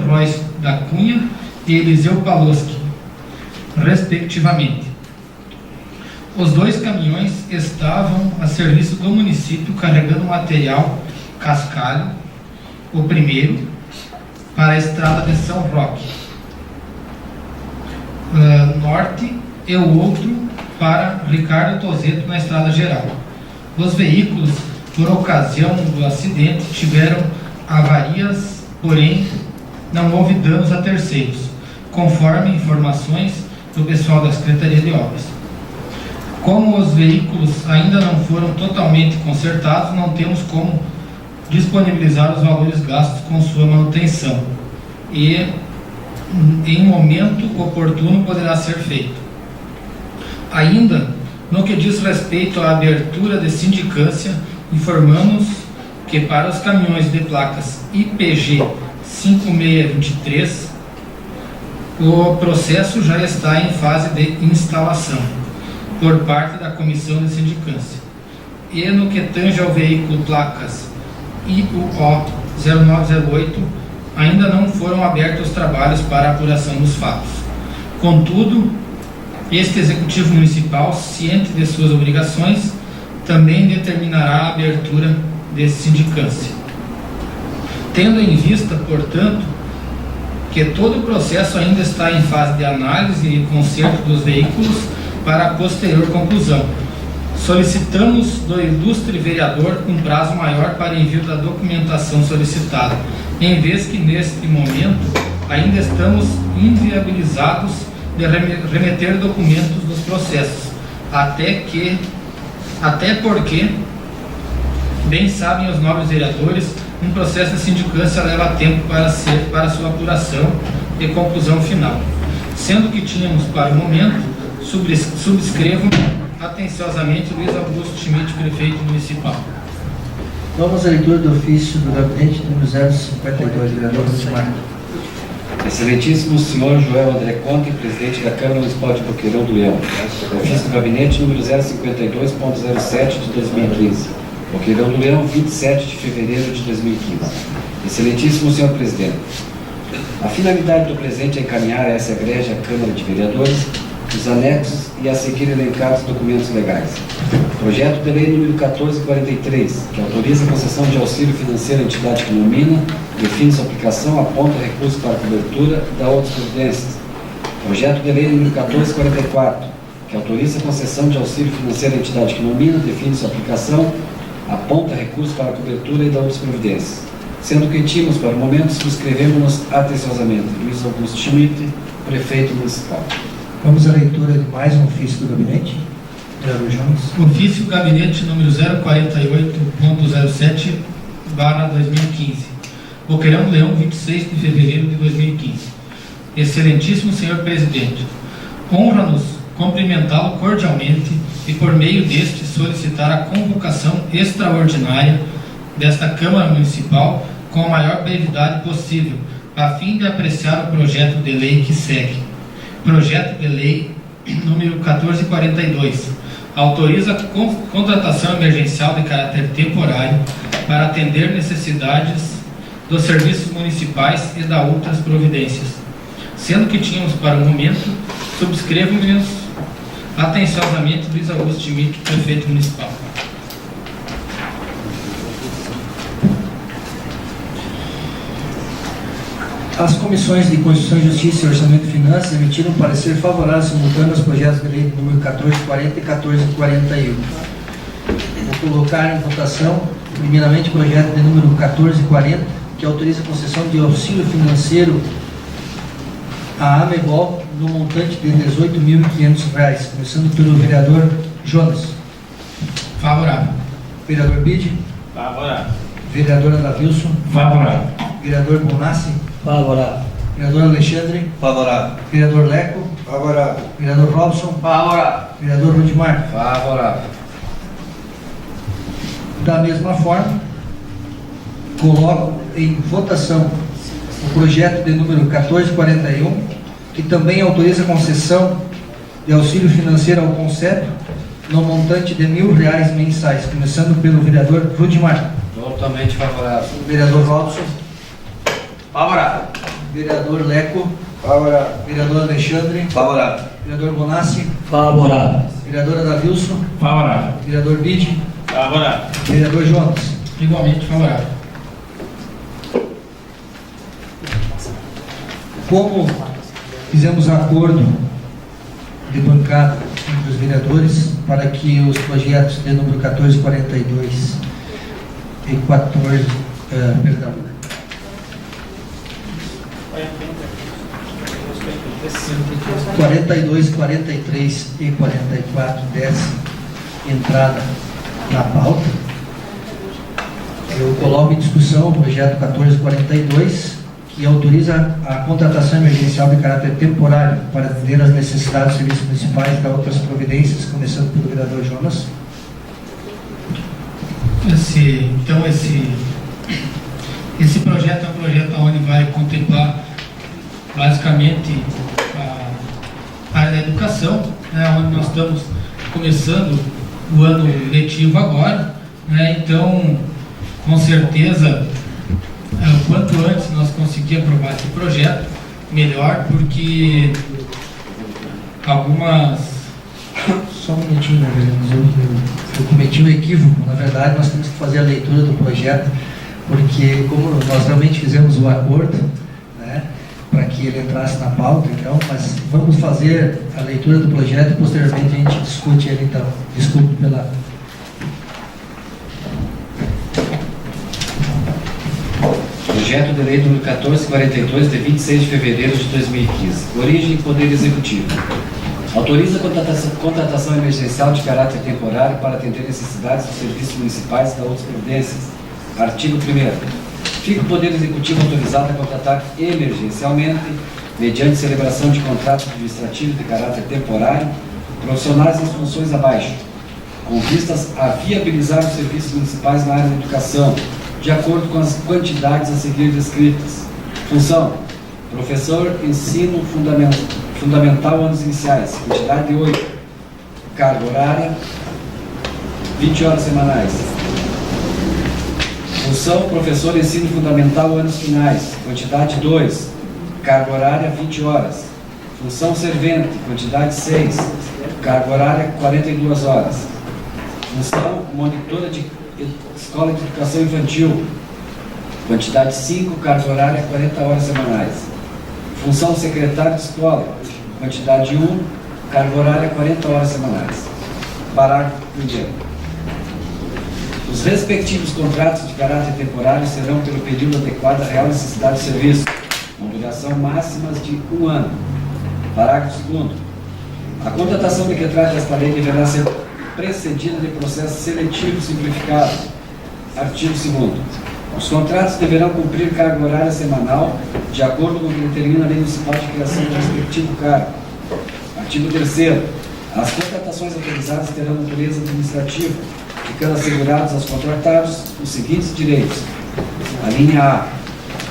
Royce da Cunha e Eliseu Paloski, respectivamente. Os 2 caminhões estavam a serviço do município carregando material cascalho, o primeiro para a estrada de São Roque Norte e o outro para Ricardo Tozeto na estrada geral. Os veículos, por ocasião do acidente, tiveram avarias, porém não houve danos a terceiros, conforme informações do pessoal da Secretaria de Obras. Como os veículos ainda não foram totalmente consertados, não temos como disponibilizar os valores gastos com sua manutenção e em momento oportuno poderá ser feito. Ainda no que diz respeito à abertura de sindicância, informamos que para os caminhões de placas IPG 5623 o processo já está em fase de instalação por parte da comissão de sindicância. E no que tange ao veículo placas IUO 0908, ainda não foram abertos os trabalhos para a apuração dos fatos. Contudo, este Executivo Municipal, ciente de suas obrigações, também determinará a abertura de sindicância. Tendo em vista, portanto, que todo o processo ainda está em fase de análise e conserto dos veículos para a posterior conclusão, solicitamos do ilustre vereador um prazo maior para envio da documentação solicitada, em vez que neste momento ainda estamos inviabilizados de remeter documentos dos processos, até porque, bem sabem os nobres vereadores, um processo de sindicância leva tempo para sua apuração e conclusão final. Sendo que tínhamos para o momento, subscrevo atenciosamente Luiz Augusto Schmidt, prefeito municipal. Vamos à leitura do ofício do gabinete número 052, vereador Rudimar. Excelentíssimo senhor Joel André Conte, presidente da Câmara Municipal de Boqueirão do Leão. Ofício do gabinete número 052.07 de 2015. Boqueirão do Leão, 27 de fevereiro de 2015. Excelentíssimo senhor presidente, a finalidade do presente é encaminhar a essa egrégia Câmara de Vereadores os anexos e a seguir elencados documentos legais. Projeto de lei número 1443, que autoriza a concessão de auxílio financeiro à entidade que nomina, define sua aplicação, aponta recursos para cobertura e dá outras providências. Projeto de lei número 1444, que autoriza a concessão de auxílio financeiro à entidade que nomina, define sua aplicação, aponta recursos para cobertura e dá outras providências. Sendo que tínhamos, para o momento, subscrevemos atenciosamente. Luiz Augusto Schmidt, prefeito municipal. Vamos à leitura de mais um ofício do gabinete. Vereador Jones. Ofício gabinete número 048.07/2015. Boqueirão do Leão, 26 de fevereiro de 2015. Excelentíssimo senhor presidente, honra-nos cumprimentá-lo cordialmente e, por meio deste, solicitar a convocação extraordinária desta Câmara Municipal com a maior brevidade possível, a fim de apreciar o projeto de lei que segue. Projeto de lei número 1442 autoriza a contratação emergencial de caráter temporário para atender necessidades dos serviços municipais e da outras providências. Sendo que tínhamos para o momento, subscrevo-nos atenciosamente Luiz Augusto Schmidt, prefeito municipal. As comissões de Constituição, Justiça e Orçamento e Finanças emitiram parecer favorável simultâneo aos projetos de lei número 1440 e 1441. Vou colocar em votação, primeiramente, o projeto de número 1440, que autoriza a concessão de auxílio financeiro à AMEBOL no montante de R$ 18.500, começando pelo vereador Jonas. Favorável. Vereador Bide. Favorável. Vereador Adavilson. Favorável. Vereador Bonassi. Favorável. Vereador Alexandre. Favorável. Vereador Leco. Favorável. Vereador Robson. Favorável. Vereador Rudimar. Favorável. Da mesma forma, coloco em votação o projeto de número 1441, que também autoriza a concessão de auxílio financeiro ao CONCEP no montante de R$1.000 mensais, começando pelo vereador Rudimar. Totalmente favorável. Vereador Robson. Favorável. Vereador Leco. Favorável. Vereador Alexandre. Favorável. Vereador Bonassi. Favorável. Vereadora Davilson. Favorável. Vereador Bide. Favorável. Vereador Jonas. Igualmente favorável. Como fizemos acordo de bancada entre os vereadores para que os projetos de número 1442 e 14, perdão, 42, 43 e 44 desse entrada na pauta, eu coloco em discussão o projeto 1442, que autoriza a contratação emergencial de caráter temporário para atender às necessidades dos serviços municipais e dar outras providências, começando pelo vereador Jonas. Esse projeto é um projeto onde vai contemplar basicamente a área da educação, né, onde nós estamos começando o ano letivo agora, né, então com certeza quanto antes nós conseguir aprovar esse projeto, melhor, porque algumas... Só um minutinho, né, vereador? Eu cometi um equívoco. Na verdade, nós temos que fazer a leitura do projeto, porque como nós realmente fizemos o acordo, né, para que ele entrasse na pauta, então, mas vamos fazer a leitura do projeto e posteriormente a gente discute ele, então. Desculpe pela... Projeto de lei número 1442, de 26 de fevereiro de 2015. Origem e poder executivo. Autoriza a contratação emergencial de caráter temporário para atender necessidades dos serviços municipais e da outras providências. Artigo 1º. Fica o poder executivo autorizado a contratar emergencialmente, mediante celebração de contrato administrativo de caráter temporário, profissionais em funções abaixo, com vistas a viabilizar os serviços municipais na área da educação, de acordo com as quantidades a seguir descritas. Função: professor, ensino fundamental anos iniciais, quantidade de 8. Carga horária, 20 horas semanais. Função: professor, ensino fundamental anos finais, quantidade 2. Carga horária, 20 horas. Função: servente, quantidade 6. Carga horária, 42 horas. Função: monitora de Escola de Educação Infantil, quantidade 5, carga horária 40 horas semanais. Função: secretário de escola, quantidade 1, carga horária 40 horas semanais. Parágrafo 1º. Os respectivos contratos de caráter temporário serão pelo período adequado à real necessidade de serviço, com duração máxima de 1 ano. Parágrafo 2º. A contratação de que trata esta lei deverá ser precedida de processo seletivo simplificado. Artigo 2º. Os contratos deverão cumprir carga horária semanal, de acordo com o que determina a lei municipal de criação do respectivo cargo. Artigo 3º. As contratações autorizadas terão natureza administrativa, ficando assegurados aos contratados os seguintes direitos. A linha A.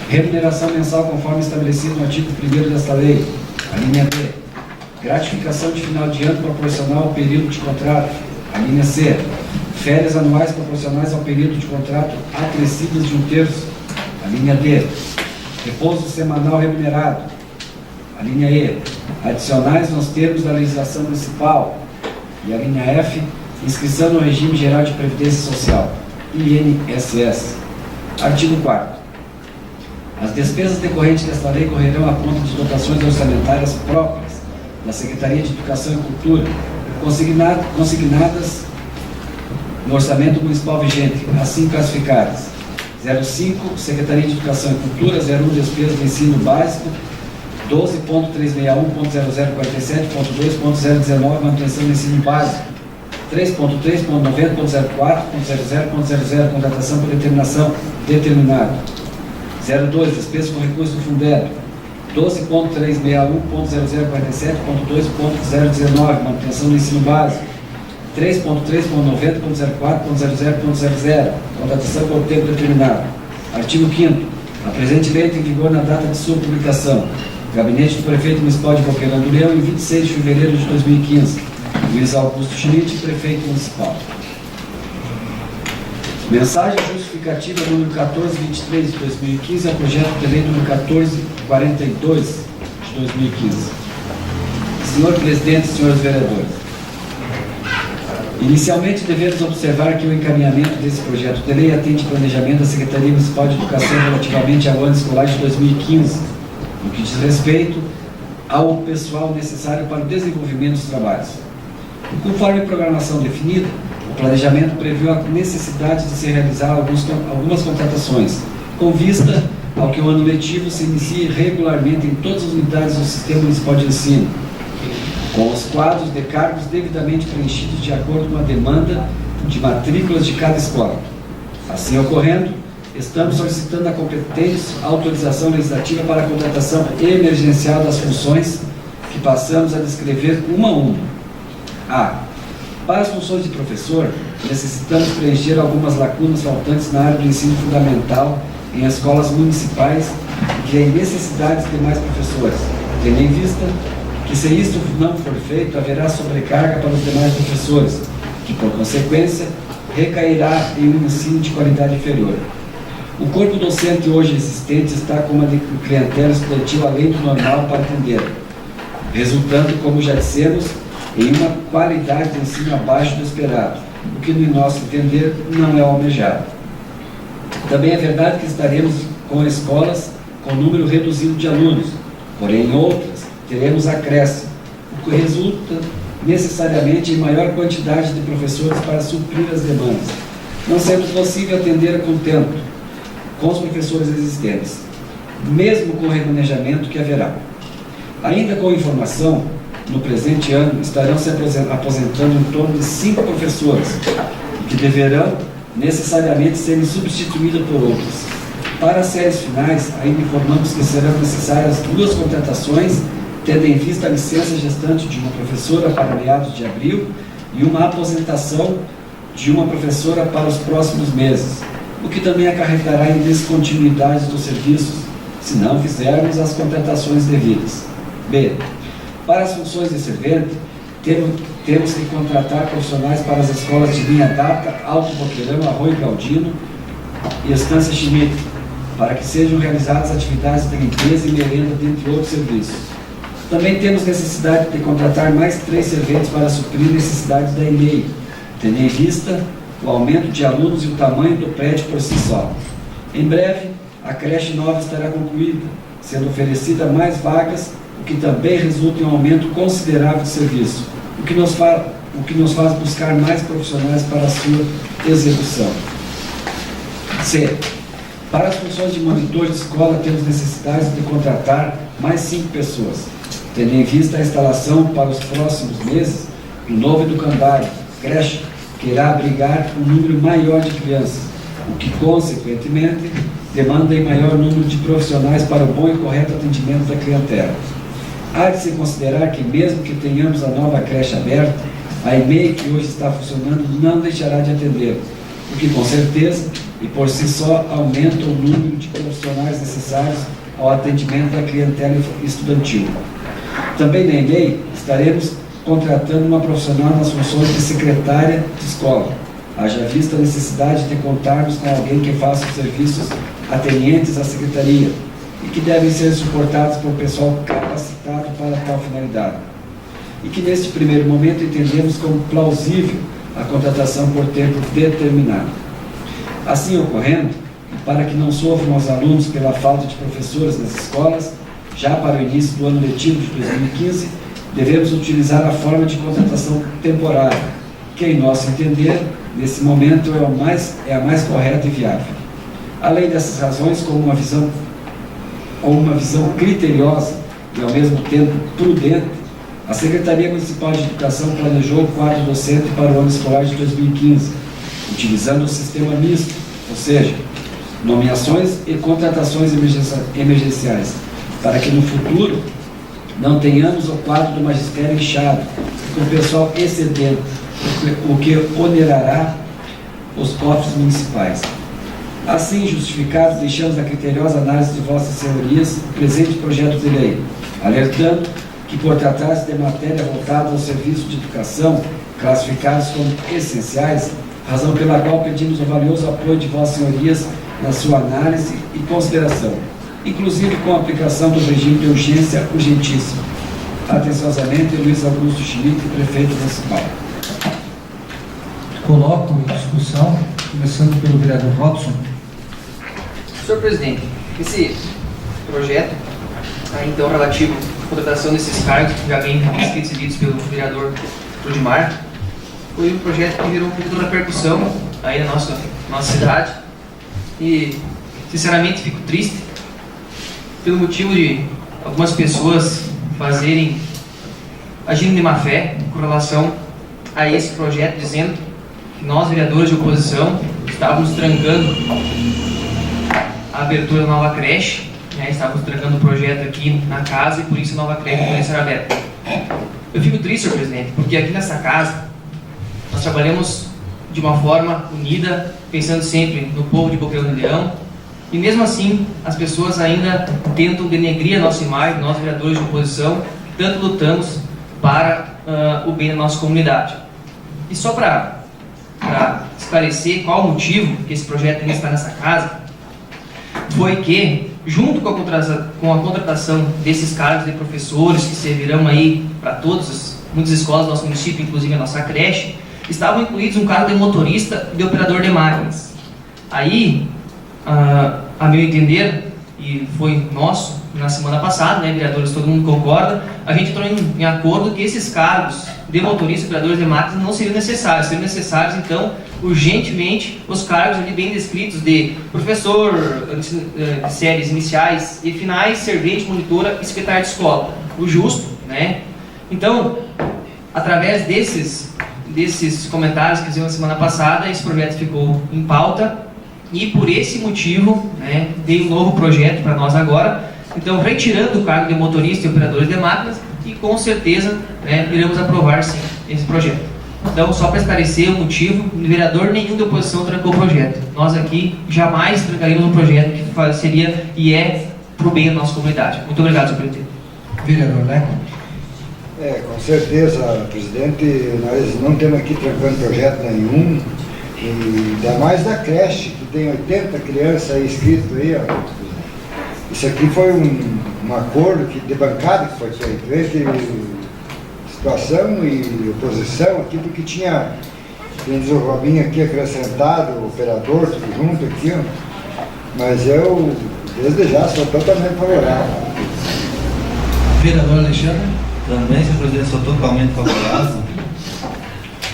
Remuneração mensal conforme estabelecido no artigo 1º desta lei. A linha B. Gratificação de final de ano proporcional ao período de contrato. A linha C. Férias anuais proporcionais ao período de contrato acrescidas de 1/3. A linha D. Repouso semanal remunerado. A linha E. Adicionais nos termos da legislação municipal. E a linha F. Inscrição no Regime Geral de Previdência Social, INSS. Artigo 4º. As despesas decorrentes desta lei correrão à conta de dotações orçamentárias próprias da Secretaria de Educação e Cultura, consignadas no Orçamento Municipal vigente, assim classificadas: 05, Secretaria de Educação e Cultura, 01, Despesas de Ensino Básico, 12.361.0047.2.019, Manutenção do Ensino Básico, 3.3.90.04.00.00, Contratação por determinação determinada, 02, Despesas com recurso do Fundeb, 12.361.0047.2.019, Manutenção do Ensino Básico, 3.3.90.04.00.00, contratação por tempo determinado. Artigo 5º. A presente lei tem vigor na data de sua publicação. Gabinete do Prefeito Municipal de Boqueirão do Leão, em 26 de fevereiro de 2015. Luiz Augusto Schmidt, prefeito municipal. Mensagem justificativa número 1423 de 2015 ao projeto de lei número 1442 de 2015. Senhor presidente, senhores vereadores, inicialmente devemos observar que o encaminhamento desse projeto de lei atende ao planejamento da Secretaria Municipal de Educação relativamente ao ano escolar de 2015, no que diz respeito ao pessoal necessário para o desenvolvimento dos trabalhos. Conforme a programação definida, o planejamento previu a necessidade de se realizar algumas contratações, com vista ao que o ano letivo se inicie regularmente em todas as unidades do Sistema Municipal de Ensino, com os quadros de cargos devidamente preenchidos de acordo com a demanda de matrículas de cada escola. Assim ocorrendo, estamos solicitando a competente autorização legislativa para a contratação emergencial das funções que passamos a descrever uma a uma. Para as funções de professor, necessitamos preencher algumas lacunas faltantes na área do ensino fundamental em escolas municipais que têm necessidades de mais professores, tendo em vista que, se isto não for feito, haverá sobrecarga para os demais professores, que, por consequência, recairá em um ensino de qualidade inferior. O corpo docente hoje existente está com uma clientela estudantil além do normal para atender, resultando, como já dissemos, em uma qualidade de ensino abaixo do esperado, o que, no nosso entender, não é almejado. Também é verdade que estaremos com escolas com número reduzido de alunos, porém em outras teremos acréscimo, o que resulta necessariamente em maior quantidade de professores para suprir as demandas, não sendo possível atender com tempo com os professores existentes, mesmo com o remanejamento que haverá. Ainda com informação, no presente ano estarão se aposentando em torno de 5 professores, que deverão necessariamente serem substituídos por outros. Para as séries finais, ainda informamos que serão necessárias 2 contratações, tendo em vista a licença gestante de uma professora para meados de abril e uma aposentação de uma professora para os próximos meses, o que também acarretará em descontinuidade dos serviços, se não fizermos as contratações devidas. B. Para as funções de servente, temos que contratar profissionais para as escolas de Linha Data, Alto Boqueirão, Arroio Galdino e Estância Schmidt, para que sejam realizadas atividades de limpeza e merenda, dentre outros serviços. Também temos necessidade de contratar mais 3 serventes para suprir necessidades da EMEI, tendo em vista o aumento de alunos e o tamanho do prédio por si só. Em breve, a creche nova estará concluída, sendo oferecida mais vagas, o que também resulta em um aumento considerável de serviço, o que nos faz buscar mais profissionais para a sua execução. C. Para as funções de monitor de escola, temos necessidade de contratar mais 5 pessoas, tendo em vista a instalação para os próximos meses do novo educandário, creche, que irá abrigar um número maior de crianças, o que, consequentemente, demanda em maior número de profissionais para o bom e correto atendimento da clientela. Há de se considerar que, mesmo que tenhamos a nova creche aberta, a EMEI que hoje está funcionando não deixará de atender, o que, com certeza, e por si só, aumenta o número de profissionais necessários ao atendimento da clientela estudantil. Também na EMEI estaremos contratando uma profissional nas funções de secretária de escola, haja vista a necessidade de contarmos com alguém que faça os serviços atenientes à secretaria e que devem ser suportados por pessoal capacitado para tal finalidade. E que neste primeiro momento entendemos como plausível a contratação por tempo determinado. Assim ocorrendo, e para que não sofram os alunos pela falta de professores nas escolas, já para o início do ano letivo de 2015, devemos utilizar a forma de contratação temporária, que, em nosso entender, nesse momento é a mais correta e viável. Além dessas razões, com uma visão criteriosa e, ao mesmo tempo, prudente, a Secretaria Municipal de Educação planejou o quadro docente para o ano escolar de 2015, utilizando o sistema misto, ou seja, nomeações e contratações emergenciais, para que no futuro não tenhamos o quadro do magistério inchado, com o pessoal excedente, o que onerará os cofres municipais. Assim, justificados, deixamos a criteriosa análise de vossas senhorias o presente projeto de lei, alertando que por tratar-se de matéria voltada ao serviço de educação, classificados como essenciais, razão pela qual pedimos o valioso apoio de vossas senhorias na sua análise e consideração, inclusive com a aplicação do regime de urgência urgentíssima. Atenciosamente, Luiz Augusto Schmidt, prefeito municipal. Coloco em discussão, começando pelo vereador Robson. Senhor presidente, esse projeto, então, relativo à contratação desses cargos, que já vem escritos e lidos pelo vereador Rudimar, foi um projeto que virou muita repercussão aí na nossa cidade. E, sinceramente, fico triste pelo motivo de algumas pessoas agindo de má fé com relação a esse projeto, dizendo que nós, vereadores de oposição, estávamos trancando a abertura da nova creche, né? Estávamos trancando o projeto aqui na casa e por isso a nova creche não poderia ser aberta. Eu fico triste, senhor presidente, porque aqui nessa casa nós trabalhamos de uma forma unida, pensando sempre no povo de Boqueirão de Leão, e mesmo assim as pessoas ainda tentam denegrir a nossa imagem, nós vereadores de oposição, que tanto lutamos para o bem da nossa comunidade. E só para esclarecer qual o motivo que esse projeto ainda está nessa casa, foi que, junto com a contratação desses cargos de professores que servirão aí para muitas escolas do nosso município, inclusive a nossa creche, estavam incluídos um cargo de motorista e de operador de máquinas. Aí, a meu entender, e foi nosso na semana passada, né, vereadores, todo mundo concorda, a gente entrou em acordo que esses cargos de motorista e operadores de máquinas não seriam necessários, então, urgentemente, os cargos ali bem descritos de professor, de séries iniciais e finais, servente, monitora e secretário de escola. O justo, né? Então, através desses comentários que fizemos na semana passada, esse projeto ficou em pauta e por esse motivo, né, veio um novo projeto para nós agora. Então, retirando o cargo de motorista e operadores de máquinas e com certeza, né, iremos aprovar sim esse projeto. Então, só para esclarecer o motivo, vereador nenhum de oposição trancou o projeto. Nós aqui jamais trancaríamos um projeto que seria e é para o bem da nossa comunidade. Muito obrigado, senhor presidente. Vereador Leco. Com certeza, presidente, nós não temos aqui trancando projeto nenhum, e ainda mais da creche, que tem 80 crianças aí inscritas aí, ó. Isso aqui foi um acordo de bancada que foi feito entre situação e oposição aqui, porque tinha o Robinho aqui acrescentado, o operador, tudo junto aqui, ó. Mas eu, desde já, sou totalmente favorável. Vereador Alexandre. Também, senhor presidente, sou totalmente favorável.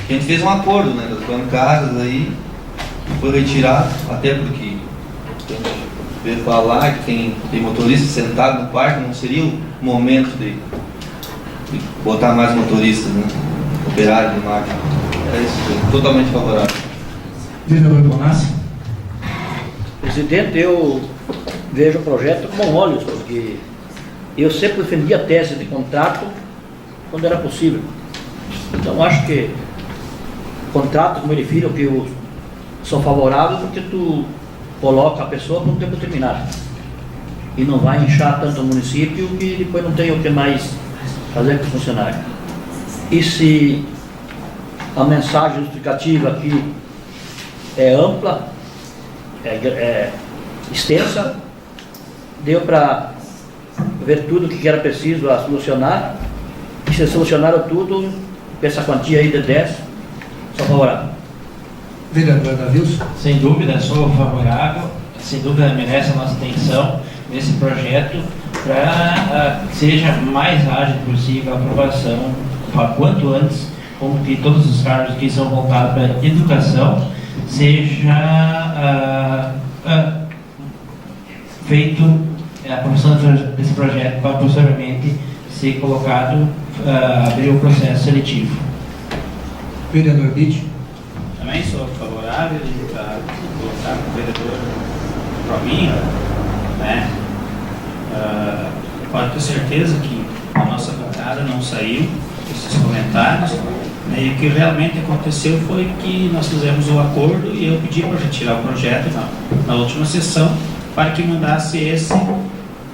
A gente fez um acordo, né, das bancadas aí, foi retirado, até porque a gente veio falar que tem motorista sentado no parque, não seria o momento de botar mais motoristas, né, operário de máquina. É isso, totalmente favorável. Vereador Bonassi. Presidente, eu vejo o projeto com olhos, porque eu sempre defendi a tese de contrato quando era possível. Então, acho que contrato, como ele filho, que eu sou favorável, porque tu coloca a pessoa por um tempo determinado e não vai inchar tanto o município que depois não tem o que mais fazer com o funcionário. E se a mensagem justificativa aqui é ampla, é extensa, deu para ver tudo que era preciso a solucionar, e se solucionaram tudo, essa quantia aí de 10, sou favorável. Vereador Davilson. Sem dúvida, sou favorável, sem dúvida merece a nossa atenção nesse projeto para que seja mais ágil possível a aprovação, quanto antes, como que todos os cargos que são voltados para a educação seja feito a aprovação desse projeto para posteriormente ser colocado, abrir o processo seletivo. Vereador Bitt. Também sou favorável para colocar o vereador Robinho, né? Pode ter certeza que a nossa bancada não saiu desses comentários, né? E o que realmente aconteceu foi que nós fizemos o acordo e eu pedi para retirar o projeto na última sessão para que mandasse esse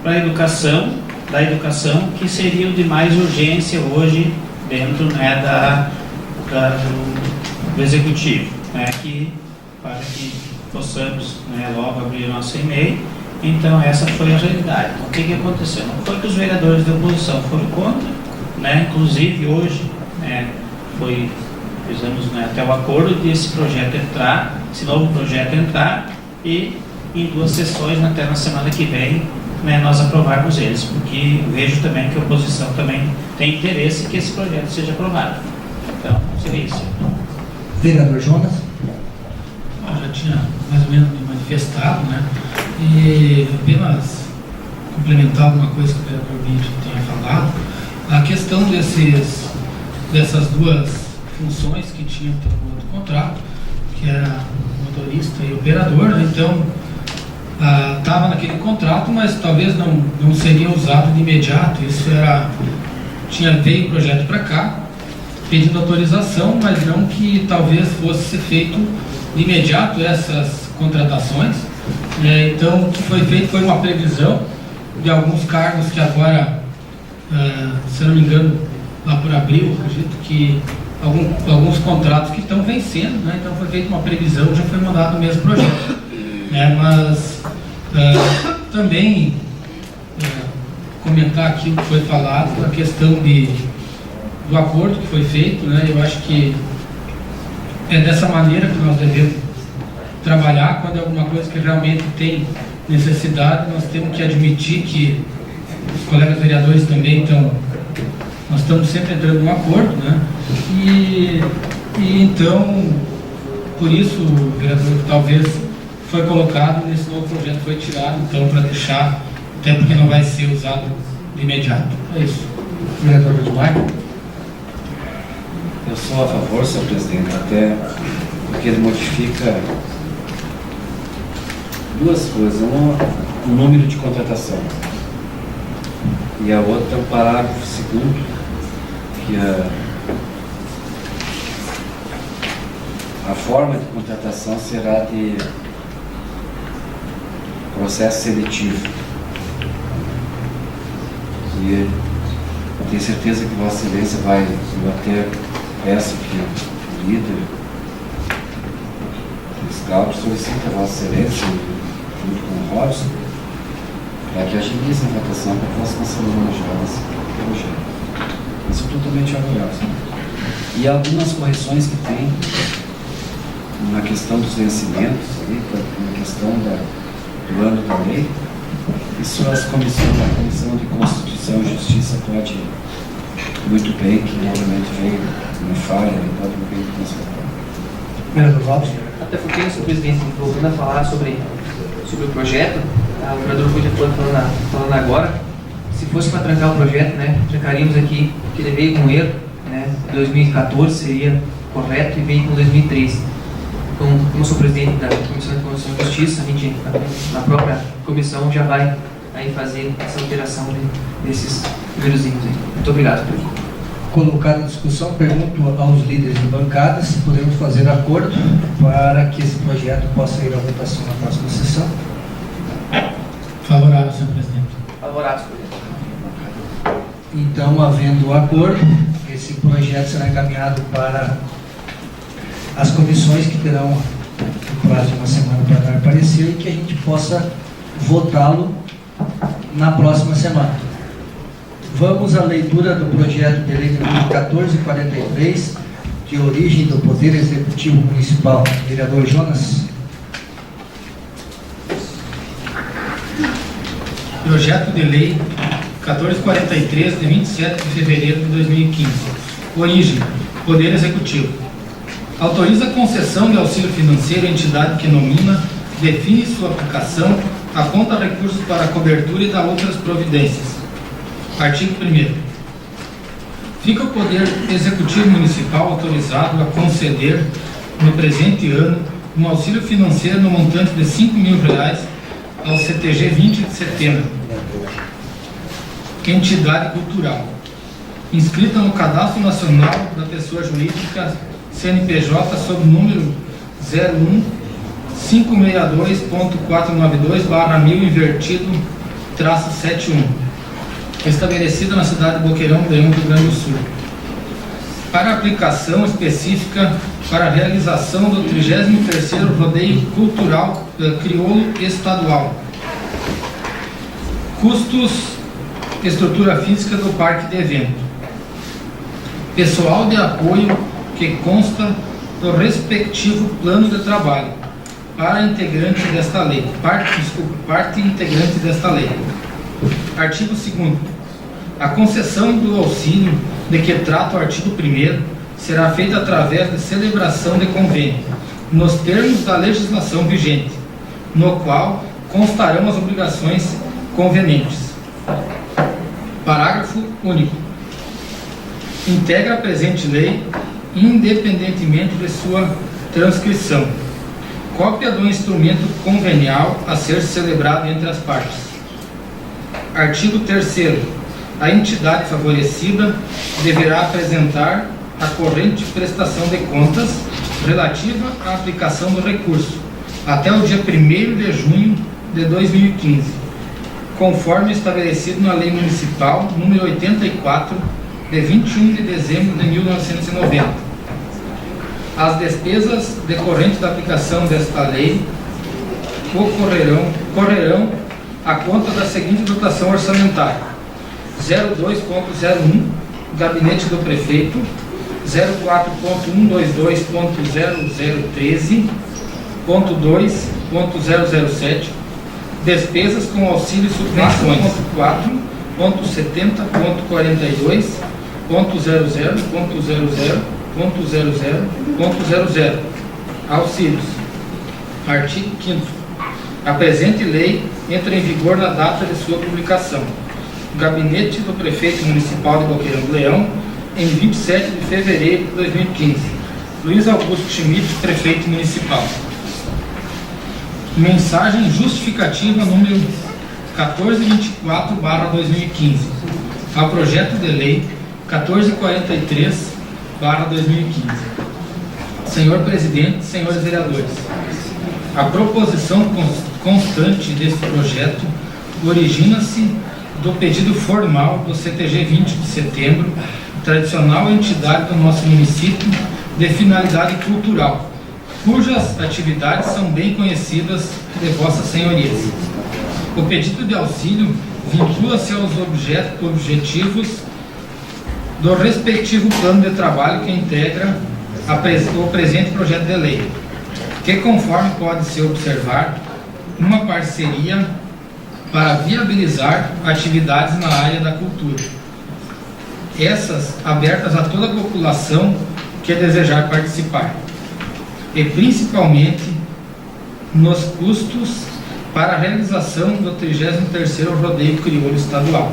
para a educação da educação, que seria o de mais urgência hoje dentro, né, do executivo, né, para que possamos, né, logo abrir o nosso e-mail. Então essa foi a realidade. Então, o que aconteceu? Não foi que os vereadores da oposição foram contra, né, inclusive hoje, né, fizemos, né, até o acordo desse projeto entrar, esse novo projeto entrar, e em 2 sessões, até na semana que vem, né, nós aprovarmos eles, porque vejo também que a oposição também tem interesse que esse projeto seja aprovado. Então, seria isso. Vereador Jonas? Eu já tinha mais ou menos me manifestado, né? E apenas complementar alguma coisa que o vereador Vítor tenha falado, a questão dessas 2 funções que tinham no outro contrato, que era motorista e operador, né? Então estava naquele contrato, mas talvez não seria usado de imediato. Isso veio o projeto para cá, pedindo autorização, mas não que talvez fosse ser feito de imediato essas contratações. Então, o que foi feito foi uma previsão de alguns cargos que agora, se eu não me engano, lá por abril, acredito que alguns contratos que estão vencendo, né? Então foi feita uma previsão, já foi mandado o mesmo projeto, né? Mas também comentar aqui o que foi falado, a questão do acordo que foi feito, né? Eu acho que é dessa maneira que nós devemos trabalhar. Quando é alguma coisa que realmente tem necessidade, nós temos que admitir que os colegas vereadores também nós estamos sempre entrando num acordo, né? E então, por isso, o vereador talvez foi colocado nesse novo projeto, foi tirado, então, para deixar, até porque não vai ser usado de imediato. É isso. Vereador Edmar? Eu sou a favor, senhor presidente, até porque ele modifica 2 coisas. Uma, o número de contratação, e a outra é o parágrafo 2º, que a forma de contratação será de processo seletivo. E eu tenho certeza que Vossa Excelência vai, eu até peço que o líder fiscal solicite a Vossa Excelência, junto com o Robson, para que agilize a votação para a próxima semana já desse projeto. Eu sou totalmente favorável. E algumas correções que tem na questão dos vencimentos, na questão do ano da lei, isso a Comissão de Constituição e Justiça pode muito bem, que novamente veio em falha, pode muito bem consertar. Vereador Robson? Até porque, senhor presidente, voltando a falar sobre o projeto, o vereador Rui foi falando agora, se fosse para trancar o projeto, né, trancaríamos aqui, que ele veio com erro, né, 2014 seria correto e veio com 2013. Então, como sou presidente da Comissão de Constituição e Justiça, a gente, na própria comissão, já vai aí fazer essa alteração desses númerozinhos aí. Muito obrigado, presidente. Colocado em discussão, pergunto aos líderes de bancada se podemos fazer acordo para que esse projeto possa ir à votação na próxima sessão. Favorável, senhor presidente. Favorável, senhor presidente. Então, havendo acordo, esse projeto será encaminhado para as comissões, que terão um prazo de 1 semana para dar parecer, e que a gente possa votá-lo na próxima semana. Vamos à leitura do projeto de lei número 1443, de origem do Poder Executivo Municipal. Vereador Jonas. Projeto de lei 1443, de 27 de fevereiro de 2015. Origem: Poder Executivo. Autoriza a concessão de auxílio financeiro à entidade que nomina, define sua aplicação, aponta recursos para a cobertura e dá outras providências. Artigo 1º. Fica o Poder Executivo Municipal autorizado a conceder, no presente ano, um auxílio financeiro no montante de R$5.000 ao CTG 20 de setembro, entidade cultural, inscrita no Cadastro Nacional da Pessoa Jurídica CNPJ sob número 01562.492/1000 invertido -71. estabelecida na cidade de Boqueirão, Leão, Rio Grande do Sul, para aplicação específica para a realização do 33º Rodeio Cultural Crioulo Estadual. Custos: estrutura física do parque de evento, pessoal de apoio que consta do respectivo plano de trabalho para integrante desta lei, parte integrante desta lei. Artigo 2º. A concessão do auxílio de que trata o artigo 1º será feita através de celebração de convênio, nos termos da legislação vigente, no qual constarão as obrigações convenientes. Parágrafo único. Integra a presente lei, independentemente de sua transcrição, cópia do instrumento convenial a ser celebrado entre as partes. Artigo 3º. A entidade favorecida deverá apresentar a corrente prestação de contas relativa à aplicação do recurso até o dia 1º de junho de 2015, conforme estabelecido na Lei Municipal número 84, de 21 de dezembro de 1990. As despesas decorrentes da aplicação desta lei correrão à conta da seguinte dotação orçamentária: 02.01, Gabinete do Prefeito, 04.122.0013.2.007, despesas com auxílio e subvenções, 4.70.42.00.00.00.00, auxílios. Artigo 5º. A presente lei entra em vigor na data de sua publicação. Gabinete do Prefeito Municipal de Boqueirão do Leão, em 27 de fevereiro de 2015. Luiz Augusto Schmidt, Prefeito Municipal. Mensagem justificativa número 1424/2015 ao projeto de lei 1443/2015. Senhor Presidente, senhores vereadores, a proposição constante deste projeto origina-se do pedido formal do CTG 20 de setembro, tradicional entidade do nosso município de finalidade cultural, cujas atividades são bem conhecidas de vossas senhorias. O pedido de auxílio vincula-se aos objetivos do respectivo plano de trabalho que integra o presente projeto de lei, que, conforme pode-se observar, uma parceria para viabilizar atividades na área da cultura, essas abertas a toda a população que desejar participar, e principalmente nos custos para a realização do 33º Rodeio Crioulo Estadual,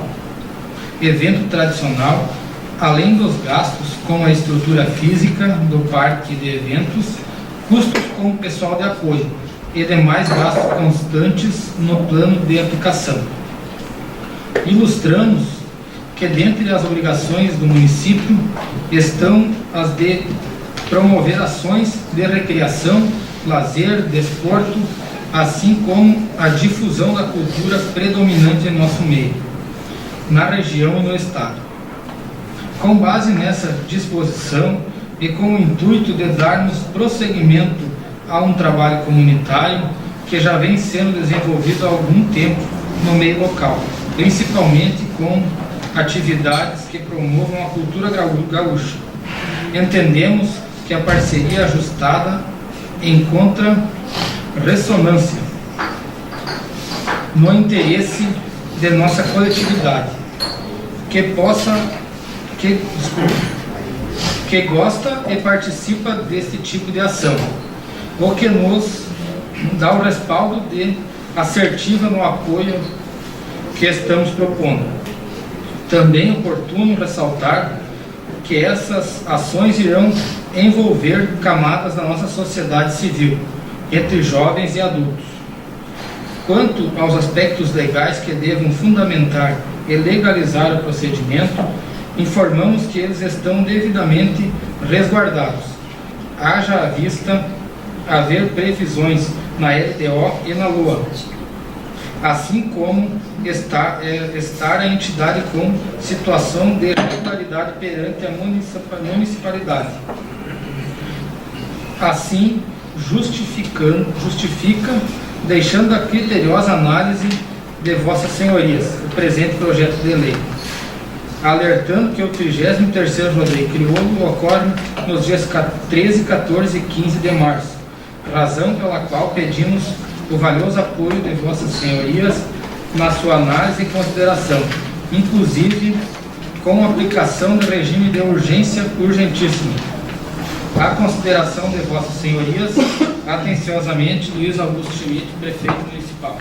evento tradicional, além dos gastos com a estrutura física do parque de eventos, custos com o pessoal de apoio e demais gastos constantes no plano de aplicação. Ilustramos que, dentre as obrigações do município, estão as de promover ações de recreação, lazer, desporto, assim como a difusão da cultura predominante em nosso meio, na região e no estado. Com base nessa disposição e com o intuito de darmos prosseguimento a um trabalho comunitário que já vem sendo desenvolvido há algum tempo no meio local, principalmente com atividades que promovam a cultura gaúcha. Entendemos que a parceria ajustada encontra ressonância no interesse de nossa coletividade, que gosta e participa deste tipo de ação, o que nos dá o respaldo de assertiva no apoio que estamos propondo. Também é oportuno ressaltar que essas ações irão envolver camadas da nossa sociedade civil, entre jovens e adultos. Quanto aos aspectos legais que devam fundamentar e legalizar o procedimento, informamos que eles estão devidamente resguardados, haja à vista haver previsões na LDO e na LOA. assim como estar a entidade com situação de irregularidade perante a municipalidade. Assim, justifica, deixando a criteriosa análise de Vossas Senhorias o presente projeto de lei, alertando que o 33º rodeio crioulo ocorre nos dias 13, 14 e 15 de março, razão pela qual pedimos o valioso apoio de Vossas Senhorias na sua análise e consideração, inclusive com a aplicação do regime de urgência urgentíssimo. A consideração de Vossas Senhorias, atenciosamente, Luiz Augusto Schmidt, prefeito municipal.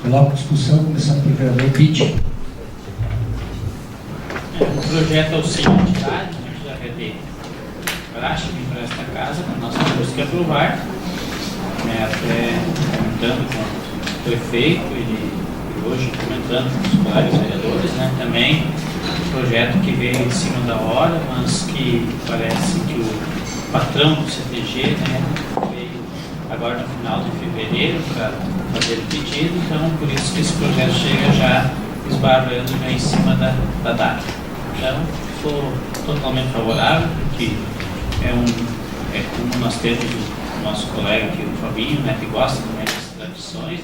Coloco discussão, começando pelo vereador Pitt. O projeto auxílio entidade, a gente já vai ter praxe para esta casa, que nós temos que aprovar, até comentando com o prefeito e hoje comentando com os colegas vereadores, também um projeto que veio em cima da hora, mas que parece que o patrão do CTG veio agora no final de fevereiro para fazer o pedido, então por isso que esse projeto chega já esbarrando em cima da data. Então, sou totalmente favorável, porque é como nós temos o nosso colega aqui, o Fabinho, que gosta também das tradições,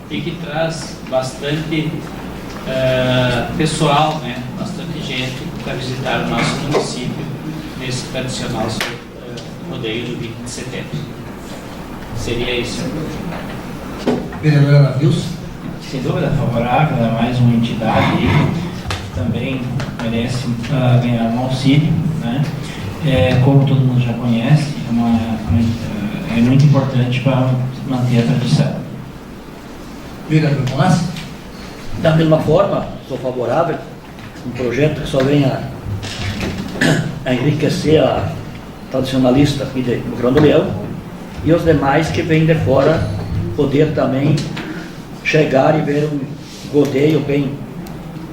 e que traz bastante pessoal, bastante gente para visitar o nosso município nesse tradicional rodeio do 20 de setembro. Seria isso. Vereadora Navilson. Sem dúvida favorável, é mais uma entidade que também merece ganhar um auxílio, como todo mundo já conhece, é muito importante para manter a tradição. Vereador Tomás. Da mesma forma, sou favorável, um projeto que só venha a enriquecer a tradicionalista aqui do Grão do Leão e os demais que vêm de fora poder também chegar e ver um rodeio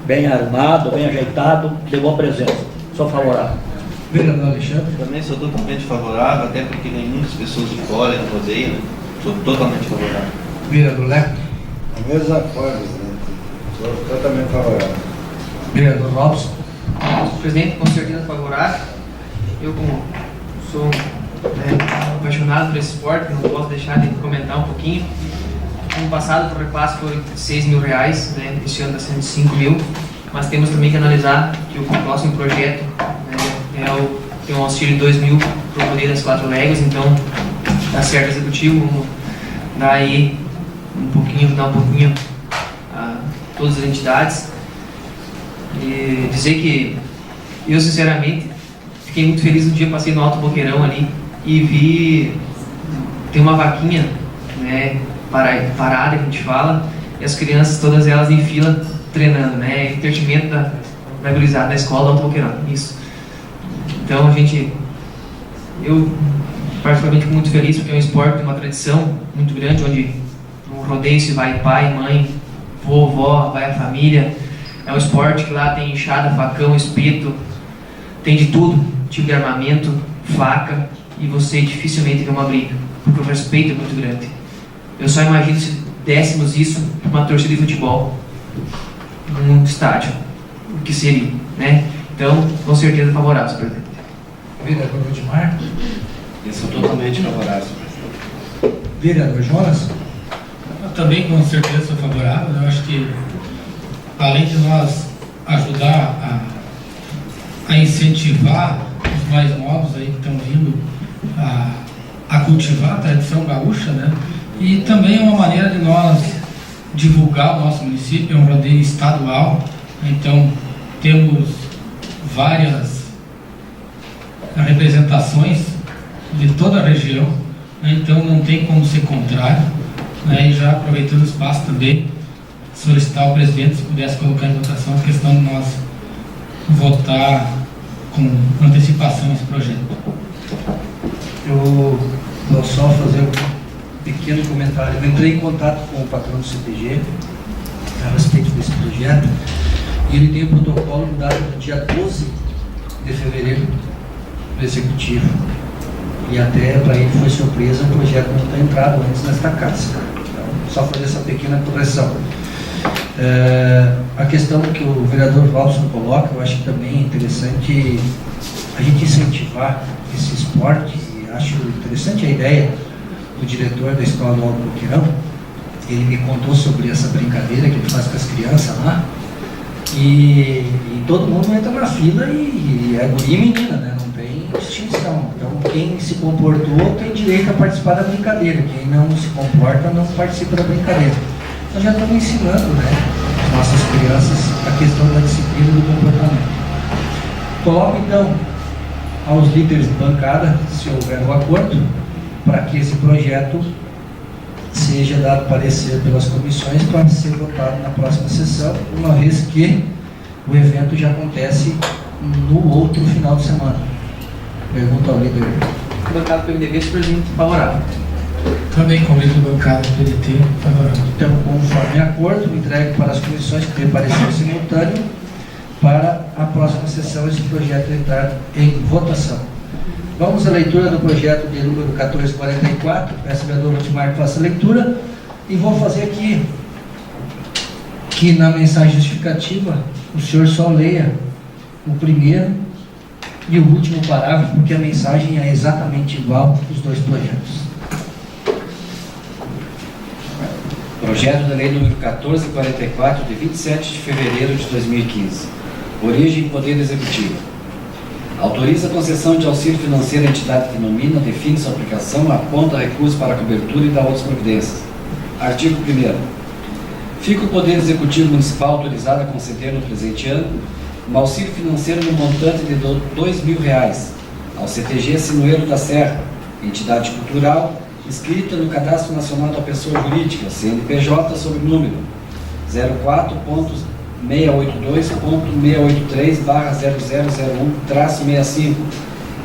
bem armado, bem ajeitado, de boa presença. Sou favorável. Vereador Alexandre. Também sou totalmente favorável, até porque vem muitas pessoas de fora no rodeio, sou totalmente favorável. Vereador Leco. Da mesma forma, presidente. Sou totalmente favorável. Vereador Robson. Presidente, com certeza favorável. Eu, como sou apaixonado por esse esporte, não posso deixar de comentar um pouquinho. Ano passado, o repasse foi R$6.000, esse ano está sendo 5.000, mas temos também que analisar que o próximo projeto tem um auxílio de 2.000 para o rodeio das 4 léguas, então está certo executivo, vamos dar aí dar um pouquinho a todas as entidades. E dizer que eu, sinceramente, fiquei muito feliz no dia que passei no Alto Boqueirão ali e vi, tem uma vaquinha, parada que a gente fala, e as crianças, todas elas em fila, treinando, entretenimento da gurizada da escola do Alto Boqueirão, isso. Então eu particularmente fico muito feliz porque é um esporte, uma tradição muito grande, onde no rodeio se vai pai, mãe, vovó, vai a família. É um esporte que lá tem enxada, facão, espeto, tem de tudo, tipo de armamento, faca, e você dificilmente vê uma briga, porque o respeito é muito grande. Eu só imagino se dessemos isso para uma torcida de futebol num estádio, o que seria, Então, com certeza favorável, senhor presidente. Vereador Odmar. Eu sou totalmente favorável. Vereador Jonas. Eu também com certeza sou favorável. Eu acho que, além de nós ajudar a incentivar os mais novos aí que estão vindo a cultivar a tradição gaúcha, e também é uma maneira de nós divulgar o nosso município, é um rodeio estadual, então temos várias representações de toda a região, então não tem como ser contrário, e já aproveitando o espaço também, solicitar ao presidente se pudesse colocar em votação a questão de nós votar com antecipação esse projeto. Eu vou só fazer um pequeno comentário. Eu entrei em contato com o patrão do CTG a respeito desse projeto e ele tem um protocolo dado no dia 12 de fevereiro do Executivo. E até para ele foi surpresa o projeto não ter entrado antes nesta casa. Então, só fazer essa pequena correção. A questão que o vereador Walson coloca, eu acho que também é interessante a gente incentivar esse esporte, e acho interessante a ideia do diretor da Escola do Alto Boqueirão. Ele me contou sobre essa brincadeira que ele faz com as crianças lá, e todo mundo entra na fila e é guri e menina, né? Não tem distinção. Então quem se comportou tem direito a participar da brincadeira, quem não se comporta não participa da brincadeira. Nós já estamos ensinando, né, as nossas crianças a questão da disciplina e do comportamento. Coloco então aos líderes de bancada, se houver um acordo, para que esse projeto seja dado parecer pelas comissões para ser votado na próxima sessão, uma vez que o evento já acontece no outro final de semana. Pergunta ao líder. Bancada do PMDB, presidente favorável. Também convido o bancada do PDT favorável. Então, conforme acordo, entregue para as comissões que dê parecer simultâneo para a próxima sessão esse projeto entrar em votação. Vamos à leitura do projeto de número 1444. Peço ao vereador Valdemar que faça a leitura e vou fazer aqui que na mensagem justificativa o senhor só leia o primeiro e o último parágrafo, porque a mensagem é exatamente igual dos dois projetos. Projeto da Lei número 1444, de 27 de fevereiro de 2015. Origem e Poder Executivo. Autoriza a concessão de auxílio financeiro à entidade que nomina, define sua aplicação, aponta recursos para a cobertura e dá outras providências. Artigo 1º. Fica o Poder Executivo Municipal autorizado a conceder no presente ano um auxílio financeiro no montante de R$2.000 ao CTG Sinoeiro da Serra, entidade cultural, inscrita no Cadastro Nacional da Pessoa Jurídica, CNPJ, sob o número 04.682.683/0001-65,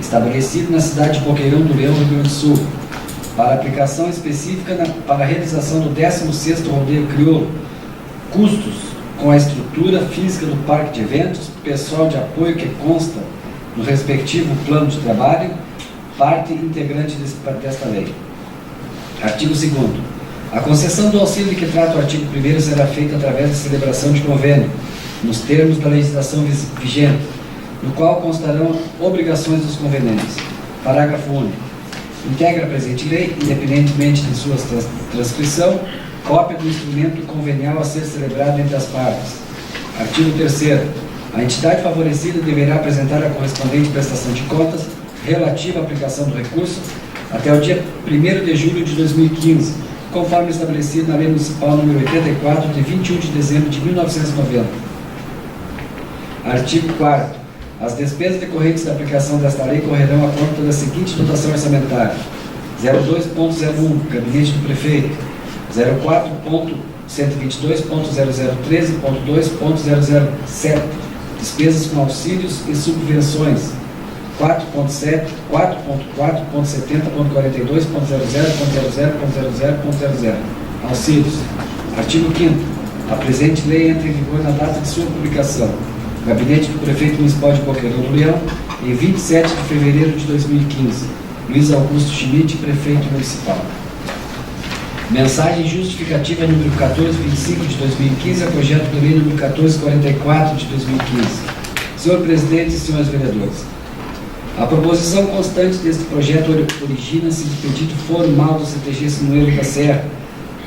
estabelecido na cidade de Boqueirão do Leão, Rio Grande do Sul, para aplicação específica para a realização do 16º Rodeio Crioulo. Custos com a estrutura física do parque de eventos, pessoal de apoio que consta no respectivo plano de trabalho, parte integrante desta lei. Artigo 2º. A concessão do auxílio de que trata o artigo 1º será feita através da celebração de convênio, nos termos da legislação vigente, no qual constarão obrigações dos convenientes. Parágrafo único. Integra a presente lei, independentemente de sua transcrição, cópia do instrumento convenial a ser celebrado entre as partes. Artigo 3º. A entidade favorecida deverá apresentar a correspondente prestação de contas relativa à aplicação do recurso até o dia 1º de julho de 2015, conforme estabelecido na Lei Municipal nº 84, de 21 de dezembro de 1990. Artigo 4º. As despesas decorrentes da aplicação desta lei correrão à conta da seguinte dotação orçamentária: 02.01, Gabinete do Prefeito, 04.122.0013.2.007, despesas com auxílios e subvenções, 4.7, 4.4.70.42.00.00.00.00. Auxílios. Artigo 5º. A presente lei entra em vigor na data de sua publicação. Gabinete do Prefeito Municipal de Boqueirão do Leão, em 27 de fevereiro de 2015. Luiz Augusto Schmidt, Prefeito Municipal. Mensagem justificativa número 1425 de 2015, a projeto de lei número 1444 de 2015. Senhor Presidente e senhores vereadores, a proposição constante deste projeto origina-se de pedido formal do CTG Sinoeiro da Serra,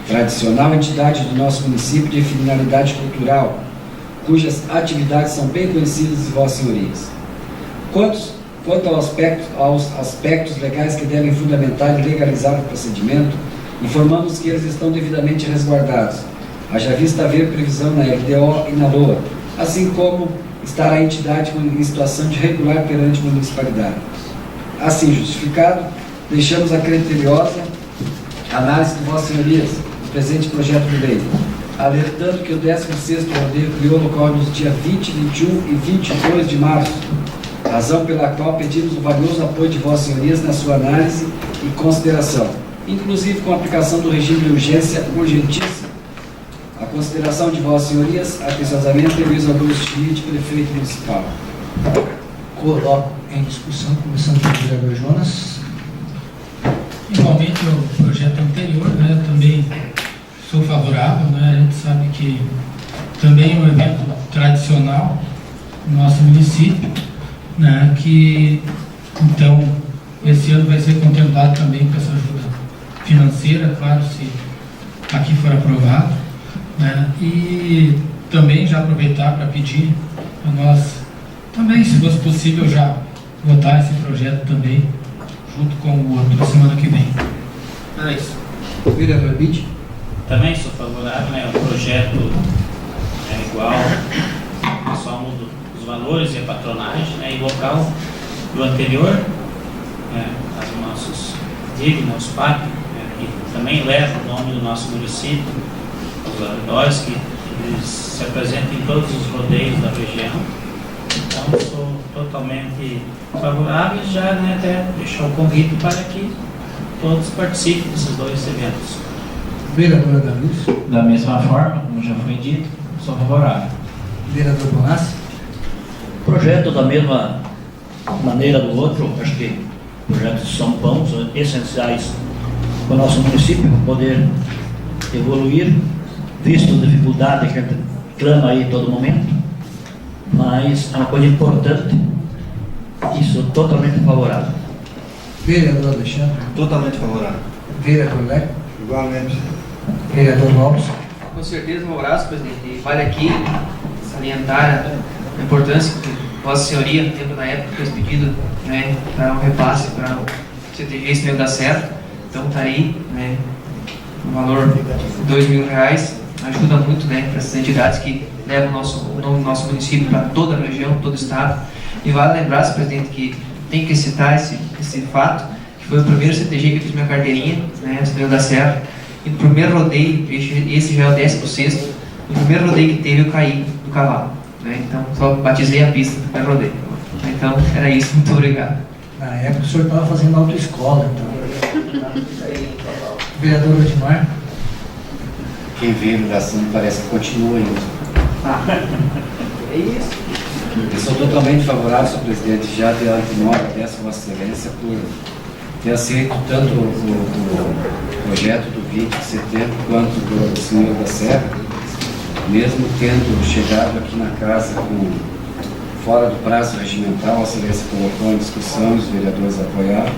tradicional entidade do nosso município de finalidade cultural, cujas atividades são bem conhecidas de vossas senhorias. Quanto aos aspectos legais que devem fundamentar e legalizar o procedimento, informamos que eles estão devidamente resguardados, haja vista haver previsão na LDO e na LOA, assim como estar a entidade em situação de regular perante a municipalidade. Assim justificado, deixamos a criteriosa análise de vossas senhorias do presente projeto de lei, alertando que o 16º Rodeio Crioulo ocorre nos dias 20, 21 e 22 de março, razão pela qual pedimos o valioso apoio de vossas senhorias na sua análise e consideração, inclusive com a aplicação do regime de urgência urgentíssima. A consideração de vossas senhorias, atenciosamente, Luiz Augusto Schmidt, Prefeito Municipal. Coloco em discussão, começando pelo vereador Jonas. Igualmente o projeto anterior, né, também sou favorável, né? A gente sabe que também é um evento tradicional no nosso município, né? Que, então, esse ano vai ser contemplado também com essa ajuda financeira, claro, se aqui for aprovado, né? E também já aproveitar para pedir a nós, também, se fosse possível, já votar esse projeto também, junto com o outro, semana que vem. Era isso. Vereador Bitt. Também sou favorável, né? O projeto é igual, só muda os valores e a patronagem, né? E local do anterior, os nossos dignos, os PAC, que também leva o nome do nosso município, os arredores, que eles se apresentam em todos os rodeios da região. Então, sou totalmente favorável e já, né, até deixar o convite para que todos participem desses dois eventos. Vereadora da Luz. Da mesma forma, como já foi dito, sou favorável. Vereador Bonassi. Projeto da mesma maneira do outro, acho que projetos são bons, essenciais para o nosso município poder evoluir, visto a dificuldade que a gente clama aí todo momento, mas é uma coisa importante e sou totalmente favorável. Vereador Alexandre. Totalmente favorável. Vereador Leco. Igualmente. Vereador Lopes. Com certeza, um abraço, presidente. E vale aqui salientar a importância que Vossa Senhoria, tempo na época, fez pedido, né, para um repasse para o CTG Ismael da Serra. Então está aí, né, um valor de R$2.000, ajuda muito, né, para essas entidades que levam o nome do nosso município para toda a região, todo o estado. E vale lembrar, senhor presidente, que tem que citar esse fato, que foi o primeiro CTG que eu fiz minha carteirinha, né, Ismael da Serra. E no primeiro rodeio, esse já é o 16º, no primeiro rodeio que teve eu caí do cavalo, né? Então só batizei a pista do primeiro rodeio. Então era isso, muito obrigado. Na época o senhor estava fazendo autoescola, então. Vereador Odimar. Quem veio da ação parece que continua ainda. É isso. Eu sou totalmente favorável, senhor presidente, já de antemão agradeço a Vossa Excelência por ter aceito tanto o projeto do 20 de setembro quanto do senhor da Serra, mesmo tendo chegado aqui na casa fora do prazo regimental, a Excelência colocou em discussão e os vereadores apoiaram.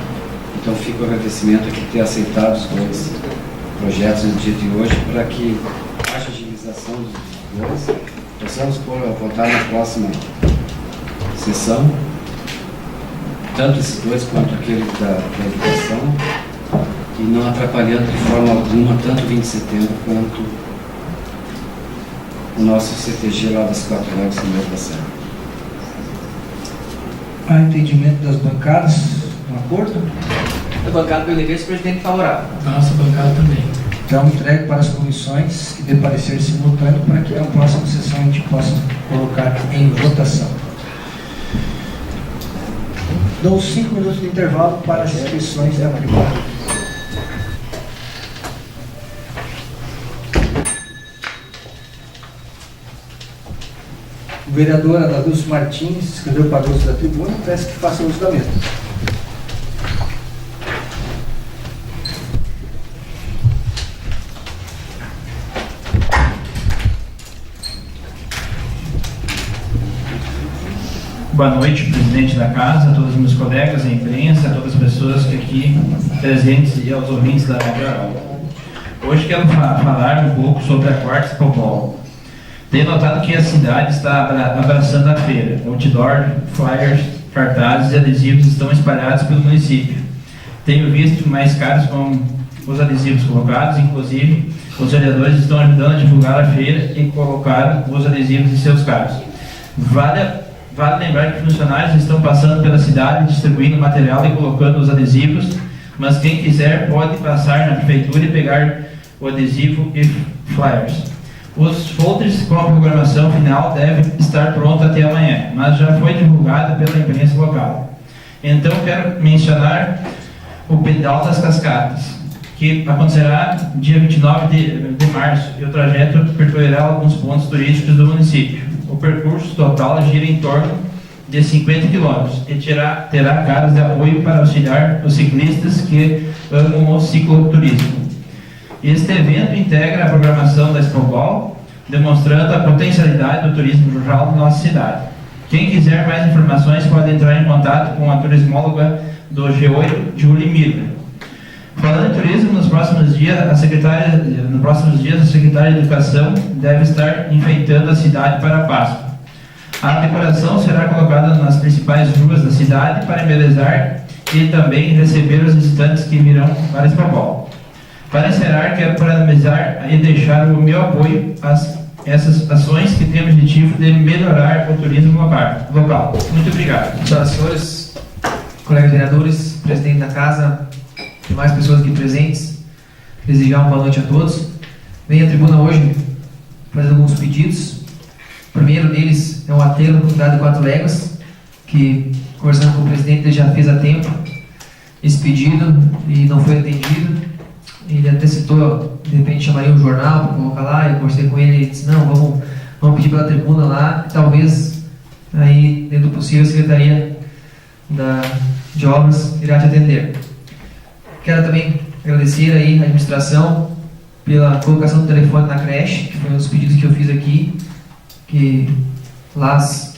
Então fica o agradecimento aqui de ter aceitado os dois projetos no dia de hoje para que haja agilização dos dois, possamos pôr a votar na próxima sessão, tanto esses dois quanto aquele da educação, e não atrapalhando de forma alguma tanto o 20 de setembro quanto o nosso CTG lá das 4 Léguas no meio da Serra. Há entendimento das bancadas no acordo? A bancada pelo Oliveira, presidente favorável. A nossa bancada também. Então entregue para as comissões e dê parecer simultâneo para que na próxima sessão a gente possa colocar em votação. Dou 5 minutos de intervalo para as inscrições da privada. O vereador Adalilson Martins escreveu para o uso da tribuna e peço que faça uso da mesma. Boa noite, presidente da casa, a todos os meus colegas, a imprensa, a todas as pessoas que aqui presentes e aos ouvintes da Rádio Arauco. Hoje quero falar um pouco sobre a Quartz Popol. Tenho notado que a cidade está abraçando a feira. Outdoor, flyers, cartazes e adesivos estão espalhados pelo município. Tenho visto mais carros com os adesivos colocados, inclusive os vereadores estão ajudando a divulgar a feira e colocaram os adesivos em seus carros. Vale lembrar que funcionários estão passando pela cidade, distribuindo material e colocando os adesivos, mas quem quiser pode passar na prefeitura e pegar o adesivo e flyers. Os folders com a programação final devem estar prontos até amanhã, mas já foi divulgada pela imprensa local. Então quero mencionar o Pedal das Cascatas, que acontecerá dia 29 de março, e o trajeto percorrerá alguns pontos turísticos do município. O percurso total gira em torno de 50 km e terá carros de apoio para auxiliar os ciclistas que amam o cicloturismo. Este evento integra a programação da Expobol, demonstrando a potencialidade do turismo rural na nossa cidade. Quem quiser mais informações pode entrar em contato com a turismóloga do G8, Julie Miller. Falando em turismo, nos próximos dias a secretária de Educação deve estar enfeitando a cidade para a Páscoa. A decoração será colocada nas principais ruas da cidade para embelezar e também receber os visitantes que virão para Expobol. Para encerrar, quero parabenizar e deixar o meu apoio às essas ações que têm o objetivo de melhorar o turismo local. Muito obrigado. Senhoras e senhores, colegas vereadores, presidente da casa, demais pessoas aqui presentes, desejar uma boa noite a todos. Venho à tribuna hoje fazer alguns pedidos. O primeiro deles é um aterro no Cuidado de 4 Léguas, que, conversando com o presidente, ele já fez há tempo esse pedido e não foi atendido. Ele até citou, de repente chamaria um jornal para colocar lá, eu conversei com ele e disse, não, vamos pedir pela tribuna lá, e talvez, aí, dentro do possível, a Secretaria de Obras irá te atender. Quero também agradecer aí a administração pela colocação do telefone na creche, que foi um dos pedidos que eu fiz aqui, que lá as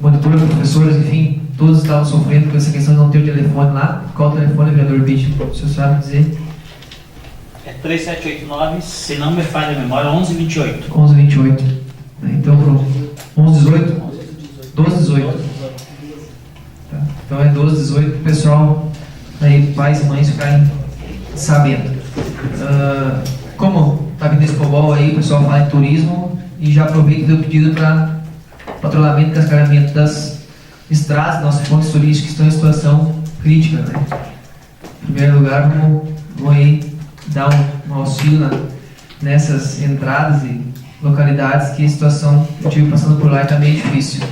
monitoras, professores, enfim, todos estavam sofrendo com essa questão de não ter o telefone lá. Qual o telefone, vereador Bitt? O senhor sabe dizer? É 3789, se não me falha a memória, 1128. 1128. Então, pronto. 1118? 1218. Tá. Então é 1218 o pessoal, aí, pais e mães ficarem sabendo. Como está vindo esse Expobol aí, o pessoal fala em turismo e já aproveito e deu pedido para patrulhamento e cascaramento das estradas, nossos pontos turísticos que estão em situação crítica, né? Em primeiro lugar, vamos aí dar um auxílio nessas entradas e localidades que a situação que eu estive passando por lá está meio difícil.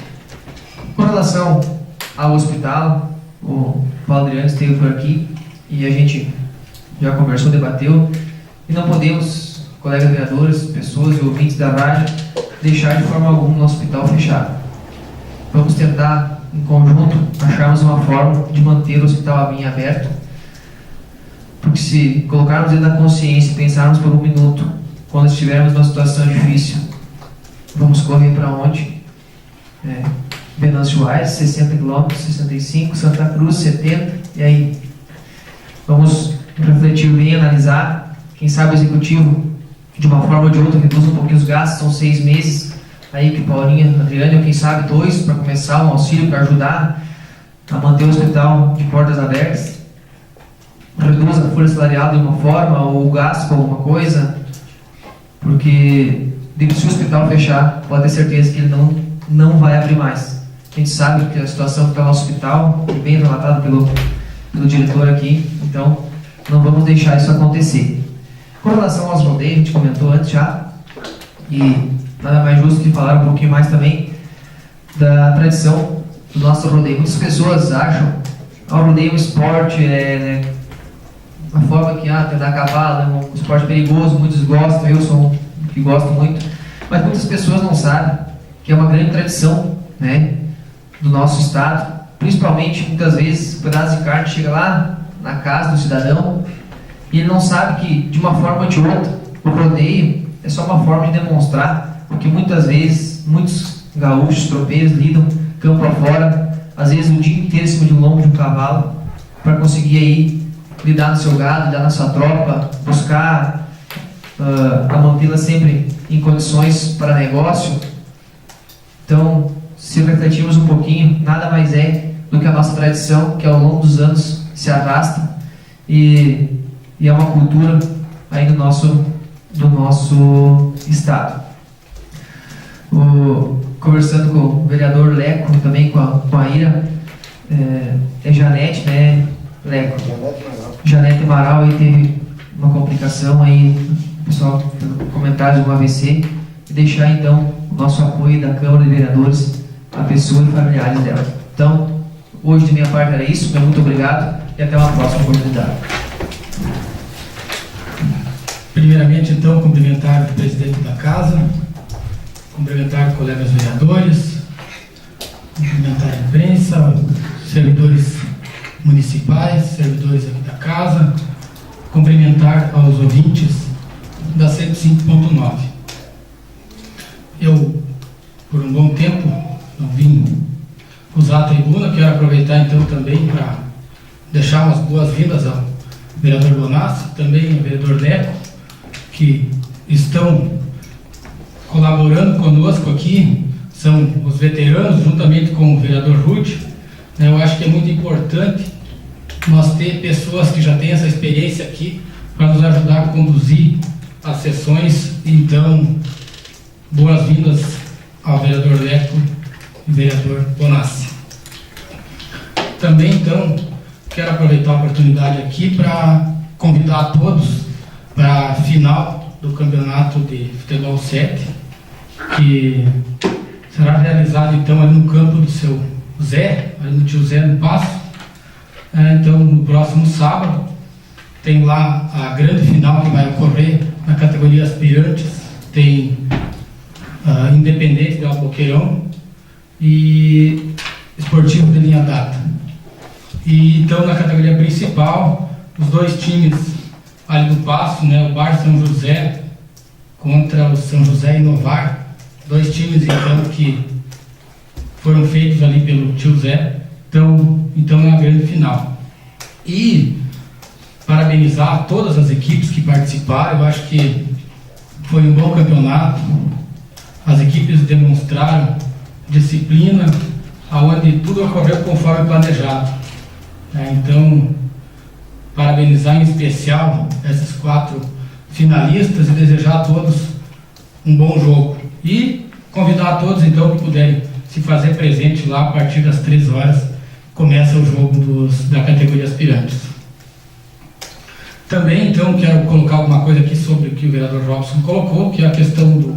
Com relação ao hospital, o Paulo Adriano esteve por aqui e a gente já conversou, debateu, e não podemos, colegas vereadores, pessoas e ouvintes da rádio, deixar de forma alguma o hospital fechado. Vamos tentar, em conjunto, acharmos uma forma de manter o hospital aberto, porque se colocarmos dentro da consciência e pensarmos por um minuto, quando estivermos numa situação difícil, vamos correr para onde? Venâncio Aires, 60 km, 65, Santa Cruz, 70, e aí? Vamos refletir bem, analisar. Quem sabe o executivo, de uma forma ou de outra, reduz um pouquinho os gastos, são 6 meses, aí que Paulinha, Adriane, ou quem sabe 2, para começar um auxílio para ajudar a manter o hospital de portas abertas. Reduz a folha salarial de uma forma, ou o gasto com alguma coisa, porque se o hospital fechar, pode ter certeza que ele não vai abrir mais. A gente sabe que a situação que está no hospital, bem relatada pelo diretor aqui, então não vamos deixar isso acontecer. Com relação aos rodeios, a gente comentou antes já, e nada mais justo que falar um pouquinho mais também da tradição do nosso rodeio. Muitas pessoas acham que o rodeio é um esporte, a forma que andar a cavalo é um esporte perigoso, muitos gostam, eu sou um que gosto muito, mas muitas pessoas não sabem que é uma grande tradição, né, do nosso estado, principalmente muitas vezes um pedaço de carne chega lá na casa do cidadão e ele não sabe que de uma forma ou de outra o rodeio é só uma forma de demonstrar, porque muitas vezes muitos gaúchos, tropeiros lidam campo afora, às vezes o dia inteiro em cima de um lombo de um cavalo para conseguir aí lidar no seu gado, lidar na sua tropa, buscar a mantê-la sempre em condições para negócio. Então, se refletirmos um pouquinho, nada mais é do que a nossa tradição, que ao longo dos anos se arrasta e é uma cultura aí do nosso estado. Conversando com o vereador Leco, também com a Ira, Janete, né, Leco? Janete Amaral, aí teve uma complicação aí, pessoal, comentários do AVC, e deixar então o nosso apoio da Câmara de Vereadores à pessoa e familiares dela. Então, hoje de minha parte era isso, muito obrigado e até uma próxima oportunidade. Primeiramente, então, cumprimentar o presidente da casa, cumprimentar colegas vereadores, cumprimentar a imprensa, servidores municipais, servidores aqui da casa, cumprimentar aos ouvintes 105,9. Eu, por um bom tempo, não vim usar a tribuna. Quero aproveitar então também para deixar umas boas-vindas ao vereador Bonassi, também ao vereador Leco, que estão colaborando conosco aqui, são os veteranos, juntamente com o vereador Ruth. Eu acho que é muito importante nós ter pessoas que já têm essa experiência aqui para nos ajudar a conduzir as sessões. Então, boas-vindas ao vereador Leco e vereador Bonassi. Também, então, quero aproveitar a oportunidade aqui para convidar a todos para a final do Campeonato de Futebol 7, que será realizado, então, ali no campo do seu Zé, ali no tio Zé, no Passo. Então, no próximo sábado, tem lá a grande final que vai ocorrer na categoria aspirantes. Tem Independente de Alboqueirão e Esportivo de Linha Data. E então, na categoria principal, os dois times ali do Passo, né, o Bar São José contra o São José Inovar, dois times então que foram feitos ali pelo tio Zé, então na grande final. E parabenizar todas as equipes que participaram. Eu acho que foi um bom campeonato. As equipes demonstraram disciplina, aonde tudo ocorreu conforme planejado. Então, parabenizar em especial essas 4 finalistas e desejar a todos um bom jogo. E convidar a todos, então, que puderem se fazer presente lá a partir das 13 horas, começa o jogo da categoria aspirantes. Também, então, quero colocar alguma coisa aqui sobre o que o vereador Robson colocou, que é a questão do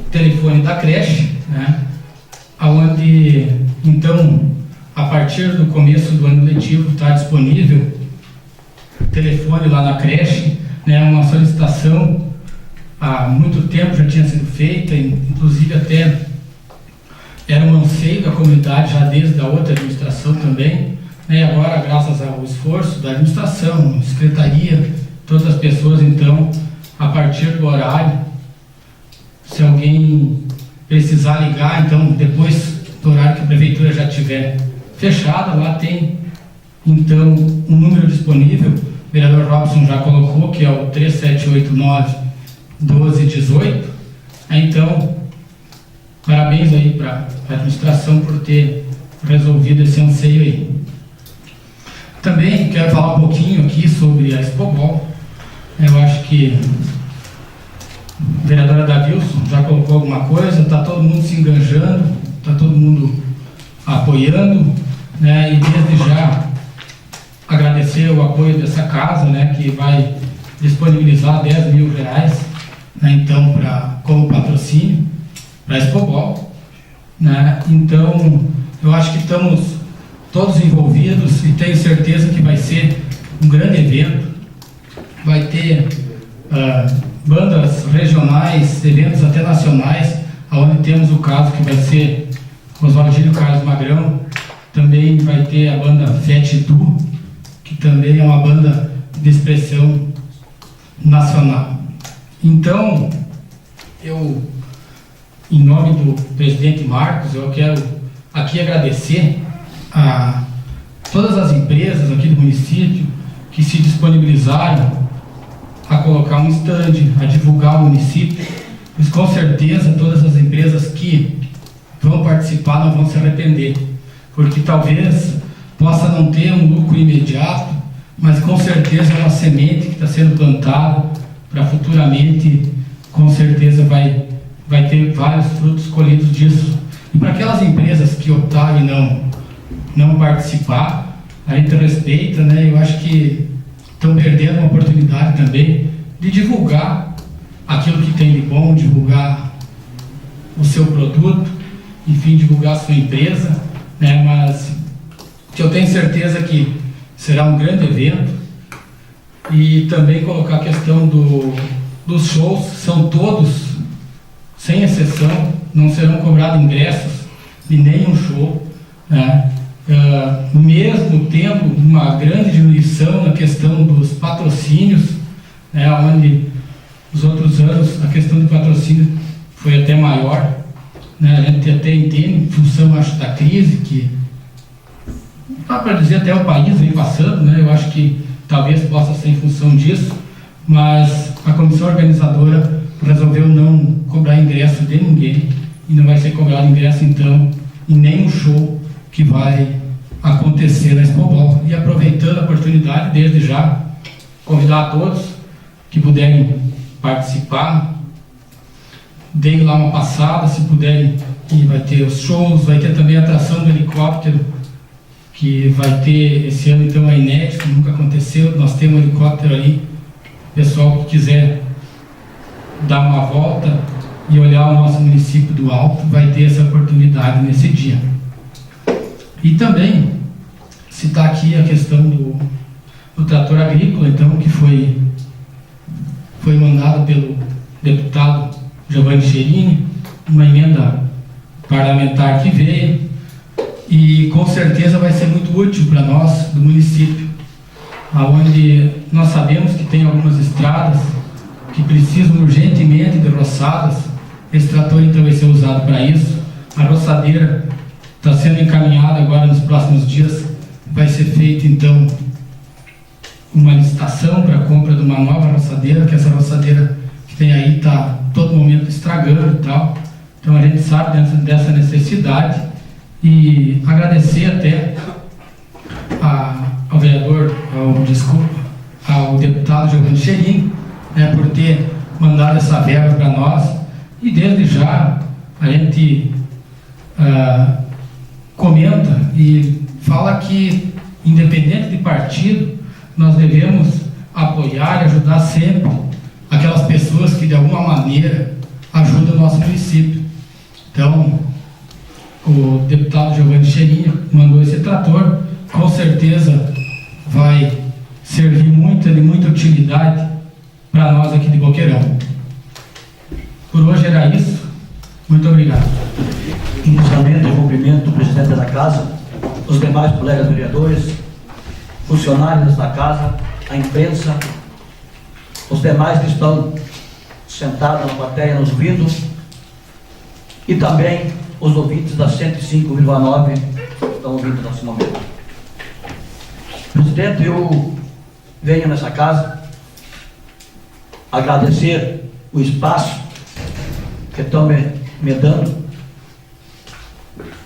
telefone da creche, né? Onde, então, a partir do começo do ano letivo, está disponível telefone lá na creche, né? Uma solicitação há muito tempo já tinha sido feita, inclusive até era um anseio da comunidade já desde a outra administração também, né? E agora, graças ao esforço da administração, secretaria, todas as pessoas, então, a partir do horário, se alguém precisar ligar, então, depois do horário que a prefeitura já tiver fechada, lá tem, então, um número disponível. O vereador Robson já colocou, que é o 3789-1218. Então, parabéns aí para a administração por ter resolvido esse anseio aí. Também quero falar um pouquinho aqui sobre a Expobol. Eu acho que a vereadora Davilson já colocou alguma coisa, está todo mundo se enganjando, está todo mundo apoiando, né? E desde já agradecer o apoio dessa casa, né, que vai disponibilizar R$10 mil, né, então, como patrocínio para a Expobol, né? Então, eu acho que estamos todos envolvidos e tenho certeza que vai ser um grande evento. Vai ter bandas regionais, eventos até nacionais, onde temos o caso que vai ser Oswaldinho Carlos Magrão. Também vai ter a banda Fete Du, que também é uma banda de expressão nacional. Então, eu, em nome do presidente Marcos, eu quero aqui agradecer a todas as empresas aqui do município que se disponibilizaram a colocar um stand, a divulgar o município. Mas com certeza todas as empresas que vão participar não vão se arrepender, porque talvez possa não ter um lucro imediato, mas com certeza é uma semente que está sendo plantada para futuramente, com certeza vai ter vários frutos colhidos disso. E para aquelas empresas que optarem não participar, a gente respeita, né? Eu acho que estão perdendo uma oportunidade também de divulgar aquilo que tem de bom, divulgar o seu produto, enfim, divulgar a sua empresa, né? Mas eu tenho certeza que será um grande evento. E também colocar a questão dos shows, são todos, sem exceção, não serão cobrados ingressos de nenhum show, né? Mesmo tendo uma grande diminuição na questão dos patrocínios, né, onde Os outros anos, a questão do patrocínio foi até maior, né? A gente até entende, em função, acho, da crise, que, para dizer, até o país vem passando, né? Eu acho que talvez possa ser em função disso, mas a comissão organizadora resolveu não cobrar ingresso de ninguém, e não vai ser cobrado ingresso, então, em nenhum show que vai acontecer na Expobol. E aproveitando a oportunidade, desde já, convidar a todos que puderem participar, deem lá uma passada, se puderem, e vai ter os shows, vai ter também a atração do helicóptero, que vai ter esse ano, então, é inédito, nunca aconteceu. Nós temos um helicóptero ali, pessoal que quiser dar uma volta e olhar o nosso município do alto, vai ter essa oportunidade nesse dia. E também citar aqui a questão do trator agrícola, então, que foi mandado pelo deputado Giovanni Cherini, uma emenda parlamentar que veio, e com certeza vai ser muito útil para nós do município, onde nós sabemos que tem algumas estradas que precisam urgentemente de roçadas. Esse trator então vai ser usado para isso. A roçadeira está sendo encaminhada agora nos próximos dias, vai ser feita então uma licitação para a compra de uma nova roçadeira, que essa roçadeira que tem aí está todo momento estragando e tal. Então a gente sabe dessa necessidade, e agradecer até ao vereador, ao deputado Giovanni Cherini, né, por ter mandado essa verba para nós, e desde já a gente comenta e fala que, independente de partido, nós devemos apoiar e ajudar sempre aquelas pessoas que de alguma maneira ajudam o nosso município. Então, o deputado Giovanni Cherini mandou esse trator, com certeza vai servir de muita utilidade para nós aqui de Boqueirão. Por hoje era isso. Muito obrigado. Inicialmente, eu cumprimento o presidente da casa, os demais colegas vereadores, funcionários desta casa, a imprensa, os demais que estão sentados na plateia nos ouvindo, e também os ouvintes da 105,9 estão ouvindo nesse momento. Presidente, eu venho nessa casa agradecer o espaço que estão me dando,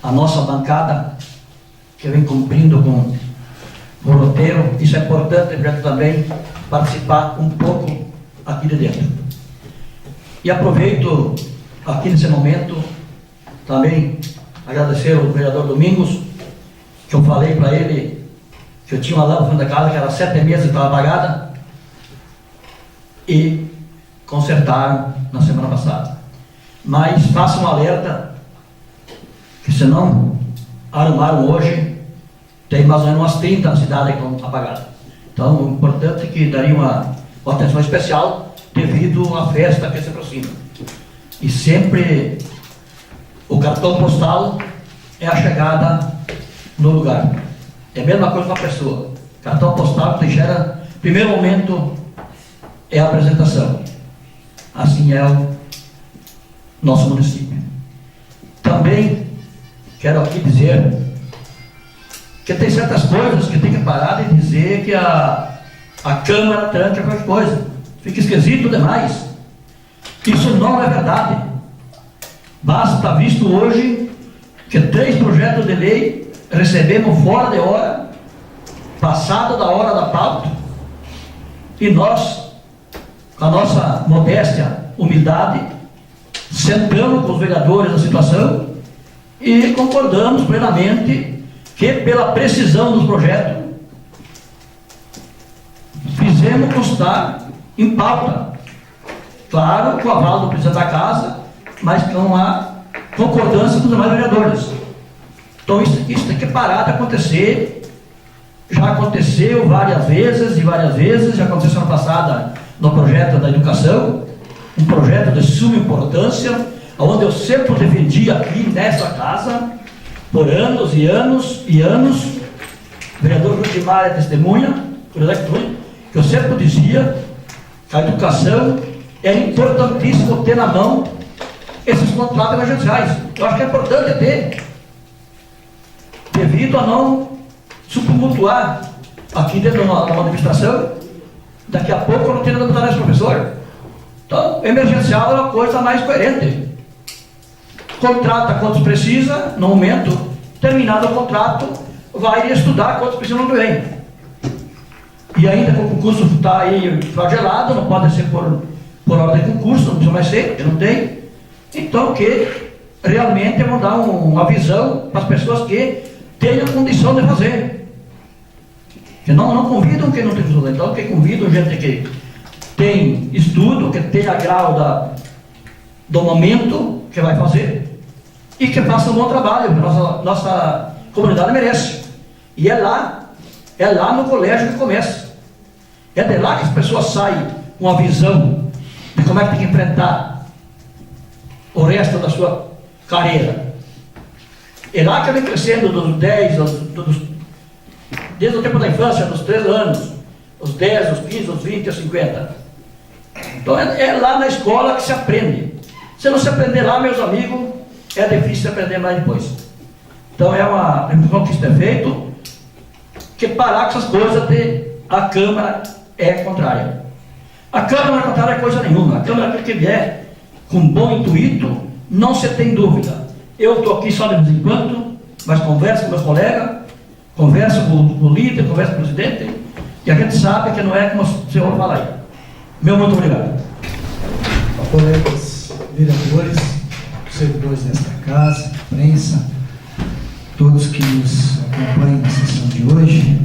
a nossa bancada que vem cumprindo com o roteiro. Isso é importante para também participar um pouco aqui de dentro. E aproveito aqui nesse momento também agradecer ao vereador Domingos, que eu falei para ele que eu tinha uma lâmpada da casa que era 7 meses e estava apagada, e consertaram na semana passada. Mas façam um alerta, que se não arrumaram hoje, tem mais ou menos umas 30 na cidade que estão apagadas. Então, o importante é que daria uma atenção especial devido à festa que se aproxima. E sempre o cartão postal é a chegada no lugar. É a mesma coisa com a pessoa. Cartão postal que gera, primeiro momento, é a apresentação. Assim é o nosso município. Também quero aqui dizer que tem certas coisas que tem que parar de dizer que a Câmara tranca qualquer coisa. Fica esquisito demais. Isso não é verdade. Basta visto hoje que 3 projetos de lei recebemos fora de hora, passado da hora da pauta, e nós, com a nossa modéstia, humildade, sentamos com os vereadores da situação e concordamos plenamente que, pela precisão dos projetos, fizemos constar em pauta, claro, com o aval do presidente da casa, mas com a concordância dos demais vereadores. Então isso tem que parar de acontecer. Já aconteceu várias vezes, já aconteceu semana passada no projeto da educação, um projeto de suma importância, onde eu sempre defendi aqui nessa casa, por anos e anos e anos, o vereador Rudimar é testemunha, que eu sempre dizia que a educação é importantíssimo ter na mão esses contratos emergenciais. Eu acho que é importante ter, devido a não se tumultuar aqui dentro de uma administração, daqui a pouco eu não tenho deputado esse professor. Então, emergencial é uma coisa mais coerente. Contrata quantos precisa, no momento, terminado o contrato, vai estudar quantos precisam no ano que vem. E ainda que o concurso está aí flagelado, não pode ser por ordem de concurso, não precisa mais ser, eu não tenho. Então, que realmente vão dar uma visão para as pessoas que tenham condição de fazer. Que não convidam quem não tem estudo. Então, que convidam gente que tem estudo, que tem a grau do momento que vai fazer e que faça um bom trabalho. Nossa comunidade merece. E é lá no colégio que começa. É de lá que as pessoas saem com a visão de como é que tem que enfrentar o resto da sua carreira. É lá que vem crescendo dos 10, desde o tempo da infância, dos 3 anos, os 10, os 15, os 20, os 50. Então é lá na escola que se aprende. Se não se aprender lá, meus amigos, é difícil aprender mais depois. Então é uma reunião que isso é feito, que parar com essas coisas de a Câmara é contrária. A Câmara não é contrária a coisa nenhuma. A Câmara que vier com bom intuito, não se tem dúvida. Eu estou aqui só de vez em quando, mas converso com meus colegas, converso com o líder, converso com o presidente, e a gente sabe que não é como o senhor fala aí. Meu muito obrigado. Colegas vereadores, servidores desta casa, imprensa, todos que nos acompanham na sessão de hoje,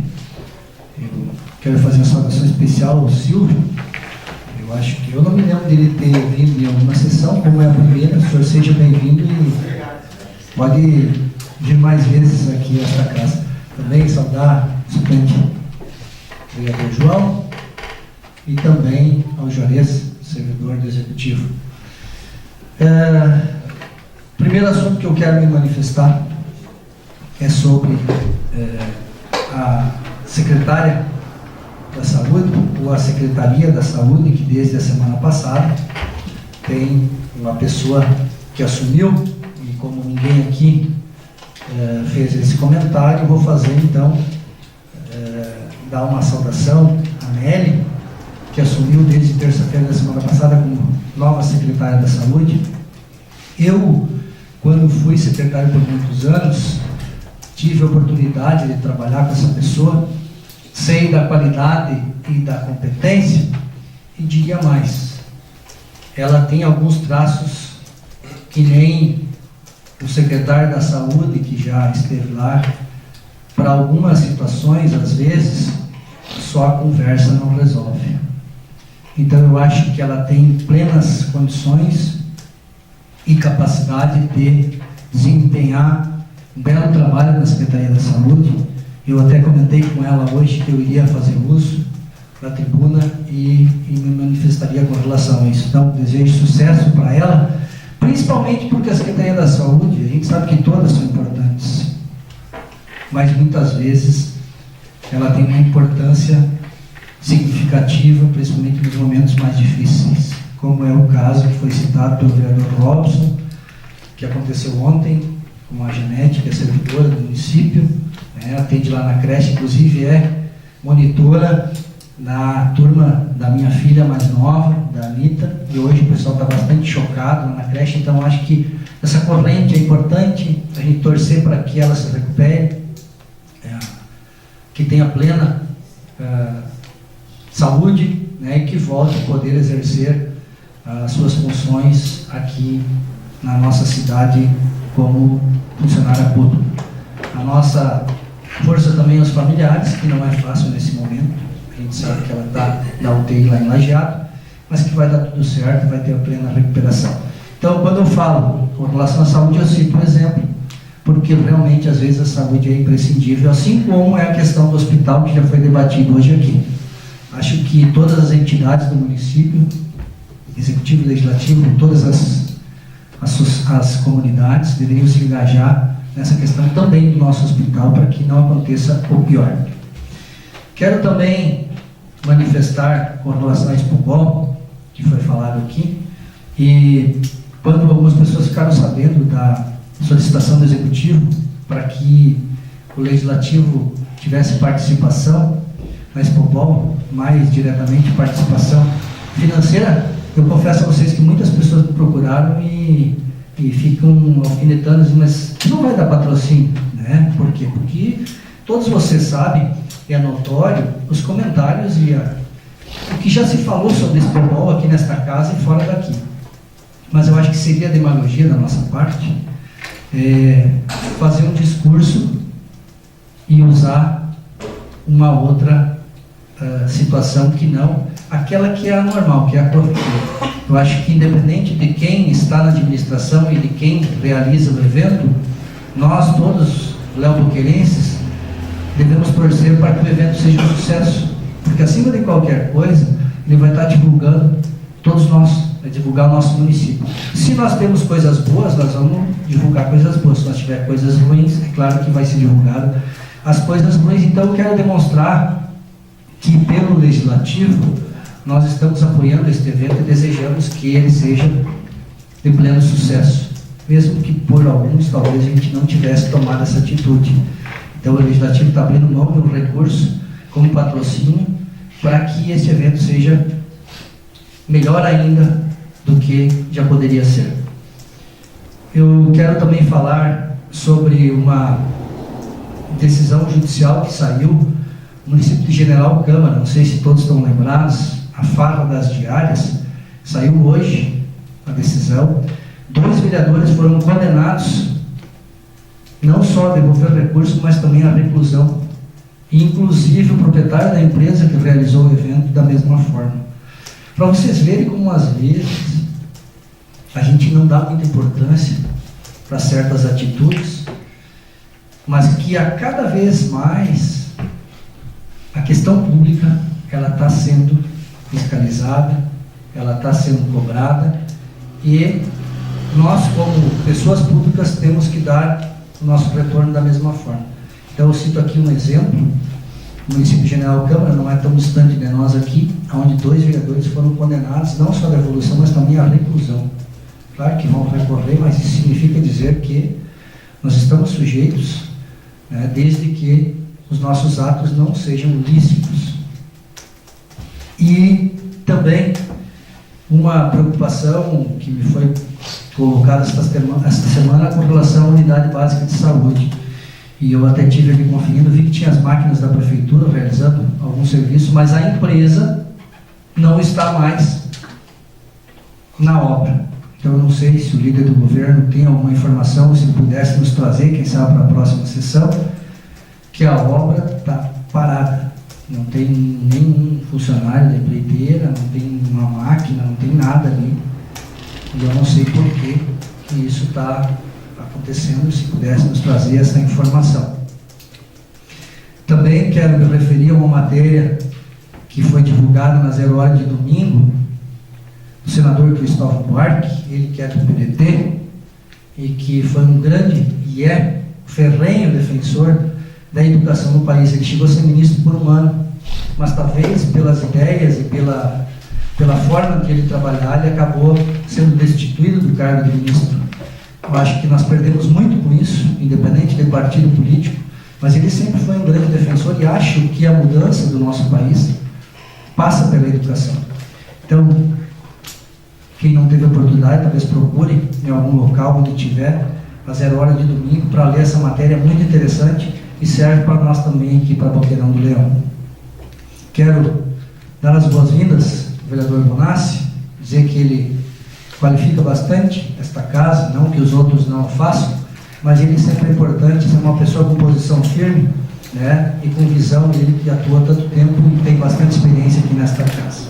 eu quero fazer uma saudação especial ao Silvio. Eu acho que eu não me lembro dele ter vindo em alguma sessão, como é a primeira. O senhor seja bem-vindo e pode vir mais vezes aqui a esta casa. Também saudar o suplente vereador João e também ao Juarez, servidor do Executivo. Primeiro assunto que eu quero me manifestar é sobre a secretária da Saúde, ou a Secretaria da Saúde, que desde a semana passada tem uma pessoa que assumiu, e como ninguém aqui fez esse comentário, eu vou fazer então, dar uma saudação à Nelly, que assumiu desde terça-feira da semana passada como nova secretária da Saúde. Eu, quando fui secretário por muitos anos, tive a oportunidade de trabalhar com essa pessoa, sei da qualidade e da competência, e diria mais, ela tem alguns traços que nem o secretário da Saúde, que já esteve lá, para algumas situações, às vezes, só a conversa não resolve. Então eu acho que ela tem plenas condições e capacidade de desempenhar um belo trabalho na Secretaria da Saúde. Eu até comentei com ela hoje que eu iria fazer uso da tribuna e me manifestaria com relação a isso. Então, desejo sucesso para ela, principalmente porque a Secretaria da Saúde, a gente sabe que todas são importantes, mas muitas vezes ela tem uma importância significativa, principalmente nos momentos mais difíceis, como é o caso que foi citado pelo vereador Robson, que aconteceu ontem com a Janete, que é servidora do município, atende lá na creche, inclusive é monitora na turma da minha filha mais nova, da Anitta, e hoje o pessoal está bastante chocado lá na creche. Então acho que essa corrente é importante, a gente torcer para que ela se recupere, que tenha plena saúde, e que volte a poder exercer as suas funções aqui na nossa cidade como funcionária pública. A nossa força também aos familiares, que não é fácil nesse momento. A gente sabe que ela está na UTI lá em Lajeado, mas que vai dar tudo certo, vai ter a plena recuperação. Então, quando eu falo com relação à saúde, eu cito um exemplo, porque realmente, às vezes, a saúde é imprescindível, assim como é a questão do hospital, que já foi debatido hoje aqui. Acho que todas as entidades do município, executivo e legislativo, todas as comunidades deveriam se engajar nessa questão também do nosso hospital, para que não aconteça o pior. Quero também manifestar com relação a Expobol que foi falado aqui. E quando algumas pessoas ficaram sabendo da solicitação do Executivo para que o Legislativo tivesse participação na Expobol, mais diretamente participação financeira, eu confesso a vocês que muitas pessoas me procuraram e ficam alfinetando, mas não vai dar patrocínio, né? Por quê? Porque todos vocês sabem, é notório, os comentários e o que já se falou sobre esse Expobol aqui nesta casa e fora daqui. Mas eu acho que seria demagogia da nossa parte fazer um discurso e usar uma outra situação que não aquela que é a normal, que é a corriqueira. Eu acho que independente de quem está na administração e de quem realiza o evento, nós todos, leoboquerenses, devemos torcer para que o evento seja um sucesso, porque acima de qualquer coisa, ele vai estar divulgando todos nós, vai divulgar o nosso município. Se nós temos coisas boas, nós vamos divulgar coisas boas. Se nós tiver coisas ruins, é claro que vai ser divulgado as coisas ruins. Então eu quero demonstrar que pelo Legislativo nós estamos apoiando este evento e desejamos que ele seja de pleno sucesso, mesmo que por alguns talvez a gente não tivesse tomado essa atitude. Então o Legislativo está abrindo mão de um recurso como patrocínio para que este evento seja melhor ainda do que já poderia ser. Eu quero também falar sobre uma decisão judicial que saiu no município de General Câmara, não sei se todos estão lembrados, a farra das diárias, saiu hoje a decisão. 2 vereadores foram condenados não só a devolver recurso, mas também a reclusão, e inclusive o proprietário da empresa que realizou o evento da mesma forma. Para vocês verem como às vezes a gente não dá muita importância para certas atitudes, mas que a cada vez mais a questão pública ela está sendo fiscalizada, ela está sendo cobrada, e nós como pessoas públicas temos que dar o nosso retorno da mesma forma. Então eu cito aqui um exemplo. O município de General Câmara não é tão distante de nós aqui, onde 2 vereadores foram condenados, não só a devolução, mas também a reclusão. Claro que vão recorrer, mas isso significa dizer que nós estamos sujeitos, né, desde que os nossos atos não sejam lícitos. E também uma preocupação que me foi colocada esta semana com relação à unidade básica de saúde. E eu até tive aqui conferindo, vi que tinha as máquinas da prefeitura realizando algum serviço, mas a empresa não está mais na obra. Então eu não sei se o líder do governo tem alguma informação, se ele pudesse nos trazer, quem sabe para a próxima sessão, que a obra está parada. Não tem nenhum funcionário da empreiteira, não tem uma máquina, não tem nada ali. E eu não sei por que isso está acontecendo, se pudesse nos trazer essa informação. Também quero me referir a uma matéria que foi divulgada na 0 Hora de domingo, do senador Cristóvão Buarque, ele que é do PDT, e que foi um grande e é ferrenho defensor da educação no país. Ele chegou a ser ministro por um ano, mas talvez pelas ideias e pela forma que ele trabalhar, ele acabou sendo destituído do cargo de ministro. Eu acho que nós perdemos muito com isso, independente de partido político, mas ele sempre foi um grande defensor e acho que a mudança do nosso país passa pela educação. Então, quem não teve oportunidade, talvez procure em algum local onde tiver a 0 Hora de domingo para ler essa matéria muito interessante e serve para nós também aqui para Boqueirão do Leão. Quero dar as boas-vindas ao vereador Bonassi, dizer que ele qualifica bastante esta casa, não que os outros não façam, mas ele sempre é importante ser uma pessoa com posição firme, né, e com visão, ele que atua há tanto tempo e tem bastante experiência aqui nesta casa.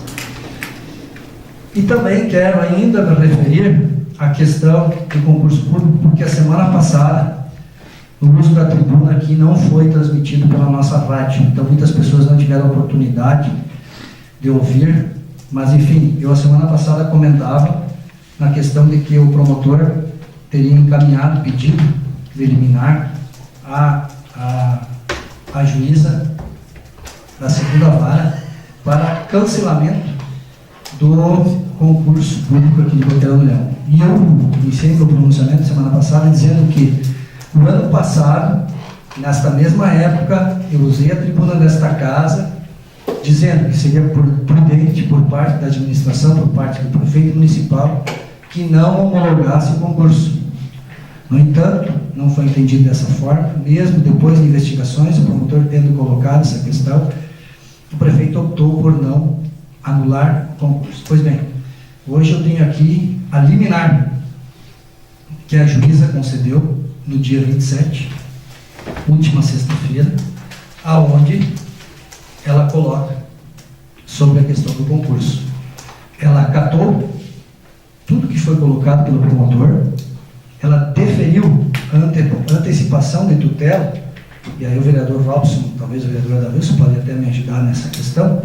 E também quero ainda me referir à questão do concurso público, porque a semana passada o uso da tribuna aqui não foi transmitido pela nossa rádio, então muitas pessoas não tiveram a oportunidade de ouvir, mas enfim, eu a semana passada comentava na questão de que o promotor teria encaminhado pedido de eliminar a juíza da segunda vara para cancelamento do concurso público aqui de Boqueirão do Leão. E eu iniciei meu pronunciamento semana passada dizendo que no ano passado, nesta mesma época, eu usei a tribuna desta casa dizendo que seria prudente por parte da administração, por parte do prefeito municipal, que não homologasse o concurso. No entanto, não foi entendido dessa forma, mesmo depois de investigações, o promotor tendo colocado essa questão, o prefeito optou por não anular o concurso. Pois bem, hoje eu tenho aqui a liminar que a juíza concedeu no dia 27, última sexta-feira, aonde ela coloca sobre a questão do concurso. Ela acatou tudo que foi colocado pelo promotor, ela deferiu a antecipação de tutela, e aí o vereador Robson, talvez o vereador Adavilson, pode até me ajudar nessa questão,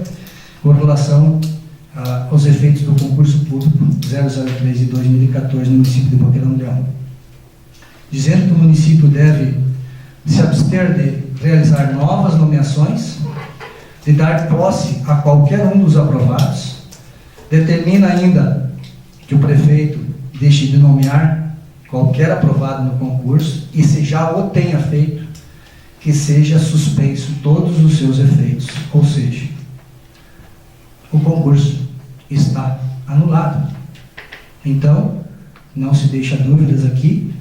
com relação aos efeitos do concurso público 003 de 2014 no município de Boqueirão do Leão. Dizendo que o município deve se abster de realizar novas nomeações, de dar posse a qualquer um dos aprovados, determina ainda que o prefeito deixe de nomear qualquer aprovado no concurso e, se já o tenha feito, que seja suspenso todos os seus efeitos, ou seja, o concurso está anulado. Então, não se deixa dúvidas aqui,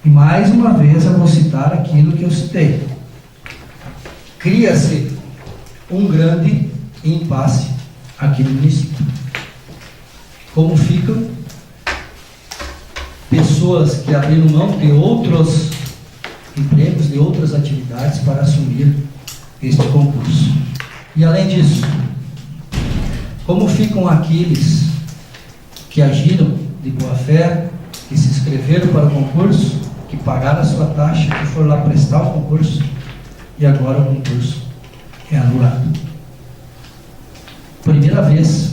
e mais uma vez eu vou citar aquilo que eu citei. Cria-se um grande impasse aqui no município. Como ficam pessoas que abriram mão de outros empregos, de outras atividades para assumir este concurso. E além disso, como ficam aqueles que agiram de boa fé, que se inscreveram para o concurso, que pagaram a sua taxa, que foram lá prestar o concurso, e agora o concurso é anulado. Primeira vez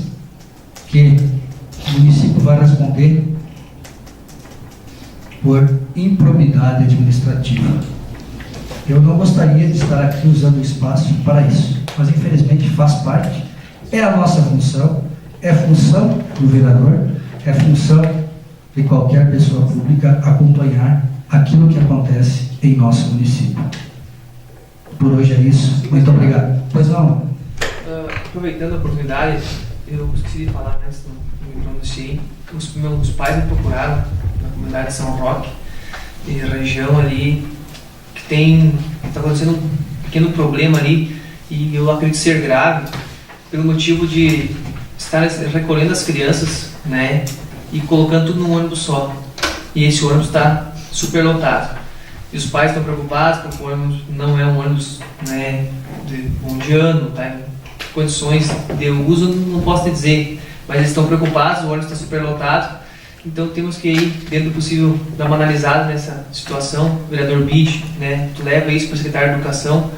que o município vai responder por improbidade administrativa. Eu não gostaria de estar aqui usando o espaço para isso, mas infelizmente faz parte, é a nossa função, é função do vereador, é função de qualquer pessoa pública acompanhar aquilo que acontece em nosso município. Por hoje é isso. Muito obrigado. Pois não. Aproveitando a oportunidade, eu esqueci de falar antes, não me pronunciei. Os meus pais me procuraram na comunidade de São Roque, e região ali, que está acontecendo um pequeno problema ali, e eu acredito ser grave, pelo motivo de estar recolhendo as crianças, né, e colocando tudo num ônibus só. E esse ônibus está superlotado. E os pais estão preocupados porque o ônibus não é um ônibus, né, de ano, tá em condições de uso, não posso te dizer, mas eles estão preocupados, o ônibus está superlotado. Então temos que ir, dentro do possível, dar uma analisada nessa situação. O vereador Bid, né, tu leva isso para o secretário de Educação,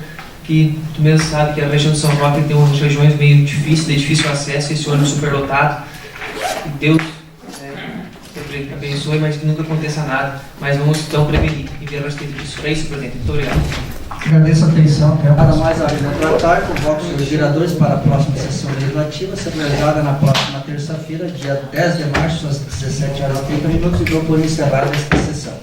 que tu mesmo sabe que a região de São Roque tem umas regiões meio difíceis, de difícil acesso, esse ônibus superlotado. E Deus te abençoe, mas que nunca aconteça nada. Mas vamos então prevenir e ver a respeito disso. É isso, presidente. Muito obrigado. Agradeço a atenção. Nada mais a tratar, convoco os vereadores para a próxima sessão legislativa, a ser realizada na próxima terça-feira, dia 10 de março, às 17h30, e dou por encerrada esta sessão.